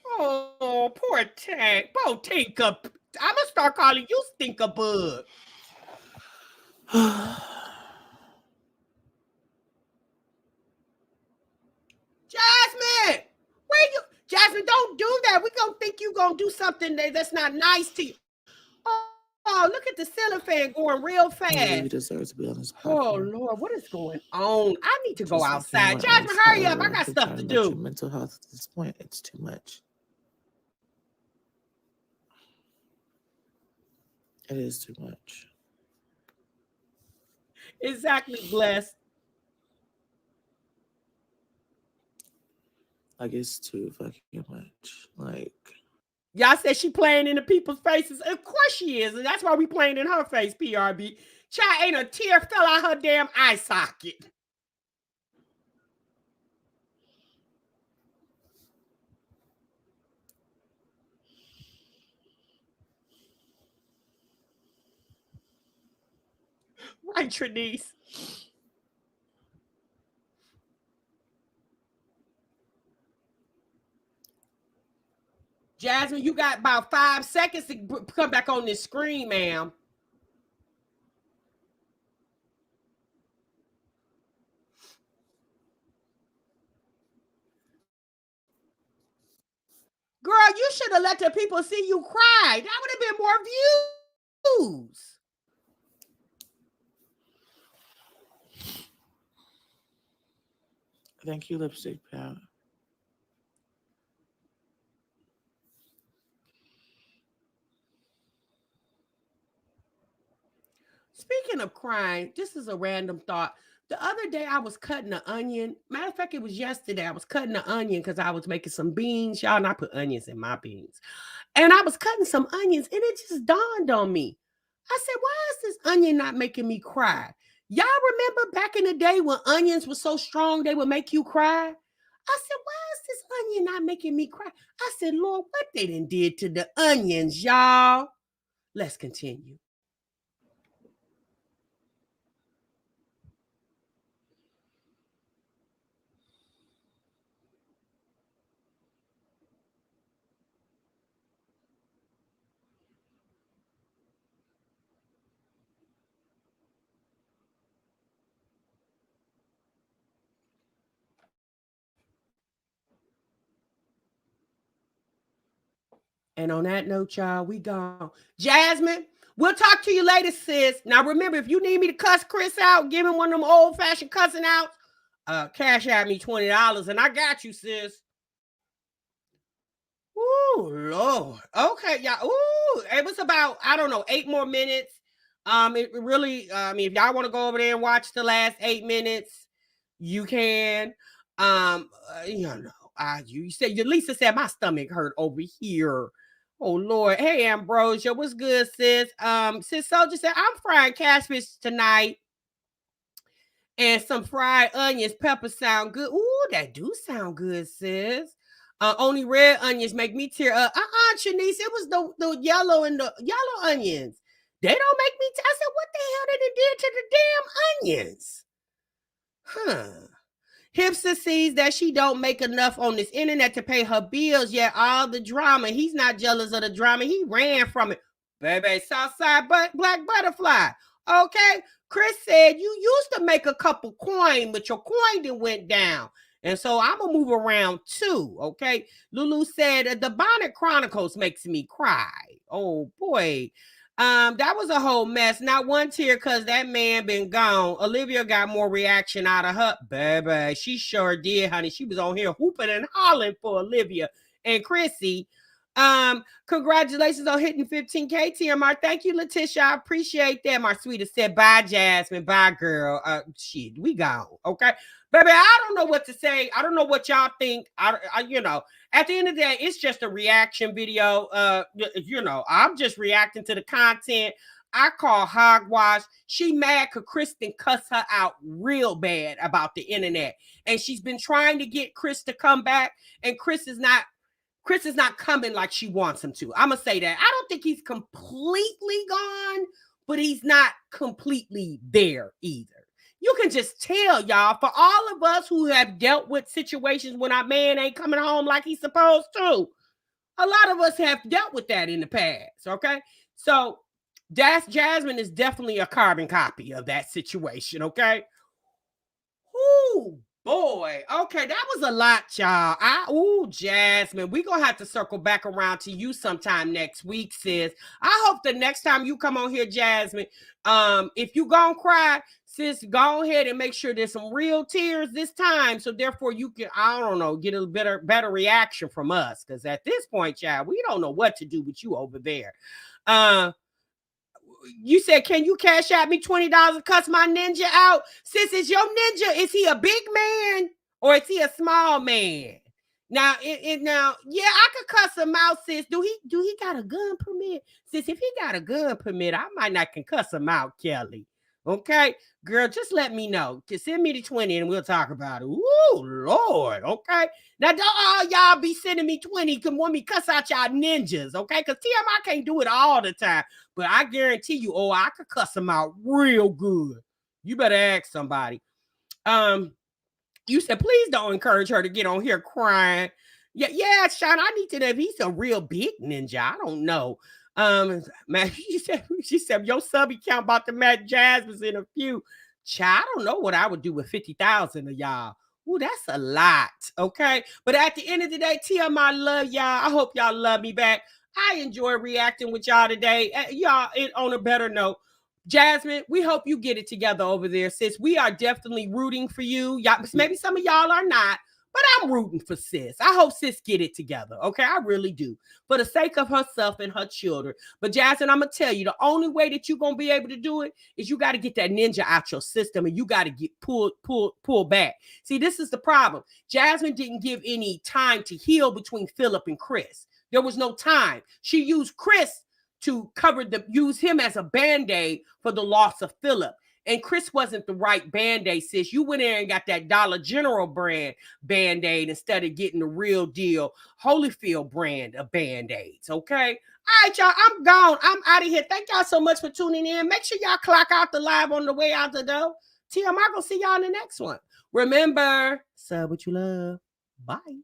Oh, poor Tank. Poor Tinker. I'm gonna start calling you Stinker Bug. Jasmine, where you? Jasmine, don't do that. We gonna think you gonna do something that's not nice to you. Oh, look at the ceiling fan going real fast. You deserve to be on this Oh platform. Lord, what is going on? I need to go Just like outside. anyone Jasmine, else. hurry up. I However, got stuff to regarding about your do. mental health at this point, it's too much. It is too much. Exactly, blessed. Like it's too fucking much. Like Y'all said she playing in the people's faces. Of course she is, and that's why we playing in her face. PRB. Child, ain't a tear fell out her damn eye socket. Right, Trinice. Jasmine, you got about 5 seconds to come back on this screen, ma'am. Girl, you should have let the people see you cry. That would have been more views. Thank you, Lipstick Pat. Speaking of crying, this is a random thought. The other day I was cutting an onion. Matter of fact, it was yesterday. I was cutting an onion because I was making some beans. Y'all, and I put onions in my beans. And I was cutting some onions, and it just dawned on me. I said, why is this onion not making me cry? Y'all remember back in the day when onions were so strong they would make you cry? I said, why is this onion not making me cry? I said, Lord, what they done did to the onions, y'all? Let's continue. And on that note, y'all, we gone. Jasmine, we'll talk to you later, sis. Now remember, if you need me to cuss Chris out, give him one of them old-fashioned cussing outs, cash out me $20 and I got you, sis. Ooh, Lord. Okay, y'all. Ooh, it was about, I don't know, 8 more minutes. It really, I mean, if y'all want to go over there and watch the last 8 minutes, you can. You know, you said, Lisa said my stomach hurt over here. Oh Lord. Hey Ambrosia, what's good, sis? Sis Soldier said, I'm frying catfish tonight. And some fried onions. Peppers sound good. Ooh, that do sound good, sis. Only red onions make me tear up. Shanice, it was the yellow and the yellow onions. They don't make me. I said, what the hell did it do to the damn onions? Huh. Hipster sees that she don't make enough on this internet to pay her bills, yet all the drama. He's not jealous of the drama. He ran from it. Baby, Southside Black Butterfly. Okay. Chris said you used to make a couple coin, but your coin didn't went down. And so I'm going to move around too. Okay. Lulu said the Bonnet Chronicles makes me cry. Oh boy. That was a whole mess. Not one tear because that man been gone. Olivia got more reaction out of her. Baby, she sure did, honey. She was on here hooping and hollering for Olivia and Chrissy. Congratulations on hitting 15K, TMR. Thank you, Letitia. I appreciate that. My sweetest said, bye, Jasmine. Bye, girl. Shit, we gone. Okay. Baby, I don't know what to say. I don't know what y'all think. You know, at the end of the day, it's just a reaction video. You know, I'm just reacting to the content. I call hogwash. She mad because Kristen cussed her out real bad about the internet. And she's been trying to get Chris to come back. And Chris is not coming like she wants him to. I'm going to say that. I don't think he's completely gone, but he's not completely there either. You can just tell, y'all, for all of us who have dealt with situations when our man ain't coming home like he's supposed to, a lot of us have dealt with that in the past, okay? So Jasmine is definitely a carbon copy of that situation, okay? Ooh, boy. Okay, that was a lot, y'all. Jasmine, we're going to have to circle back around to you sometime next week, sis. I hope the next time you come on here, Jasmine, if you gonna cry, sis, go ahead and make sure there's some real tears this time. So therefore you can, I don't know, get a better reaction from us. Because at this point, child, we don't know what to do with you over there. You said, can you cash out me $20 and cuss my ninja out? Sis, is your ninja, is he a big man or is he a small man? Now, yeah, I could cuss him out, sis. Do he got a gun permit? Sis, if he got a gun permit, I might not can cuss him out, Kelly. Okay, girl, just let me know. Just send me the 20 and we'll talk about it. Ooh, Lord. Okay. Now, don't all y'all be sending me 20 because want me cuss out y'all ninjas, okay? Because TMI can't do it all the time. But I guarantee you, I could cuss them out real good. You better ask somebody. You said, please don't encourage her to get on here crying. Yeah, Sean, I need to know if he's a real big ninja. I don't know. Man, she said your subby count about to match Jasmine's in a few. Child, I don't know what I would do with 50,000 of y'all. Ooh, that's a lot. Okay. But at the end of the day, TMI love y'all. I hope y'all love me back. I enjoy reacting with y'all today. Y'all, on a better note, Jasmine, we hope you get it together over there, sis. We are definitely rooting for you. Y'all, maybe some of y'all are not, but I'm rooting for sis. I hope sis get it together. Okay, I really do. For the sake of herself and her children. But Jasmine, I'm gonna tell you, the only way that you're gonna be able to do it is you got to get that ninja out your system, and you got to get pull back. See, this is the problem. Jasmine didn't give any time to heal between Philip and Chris. There was no time. She used Chris to use him as a band-aid for the loss of Philip. And Chris wasn't the right Band-Aid, sis. You went there and got that Dollar General brand Band-Aid instead of getting the real deal Holyfield brand of Band-Aids, okay? All right, y'all, I'm gone. I'm out of here. Thank y'all so much for tuning in. Make sure y'all clock out the live on the way out the door. TMI, gonna see y'all in the next one. Remember, sub what you love. Bye.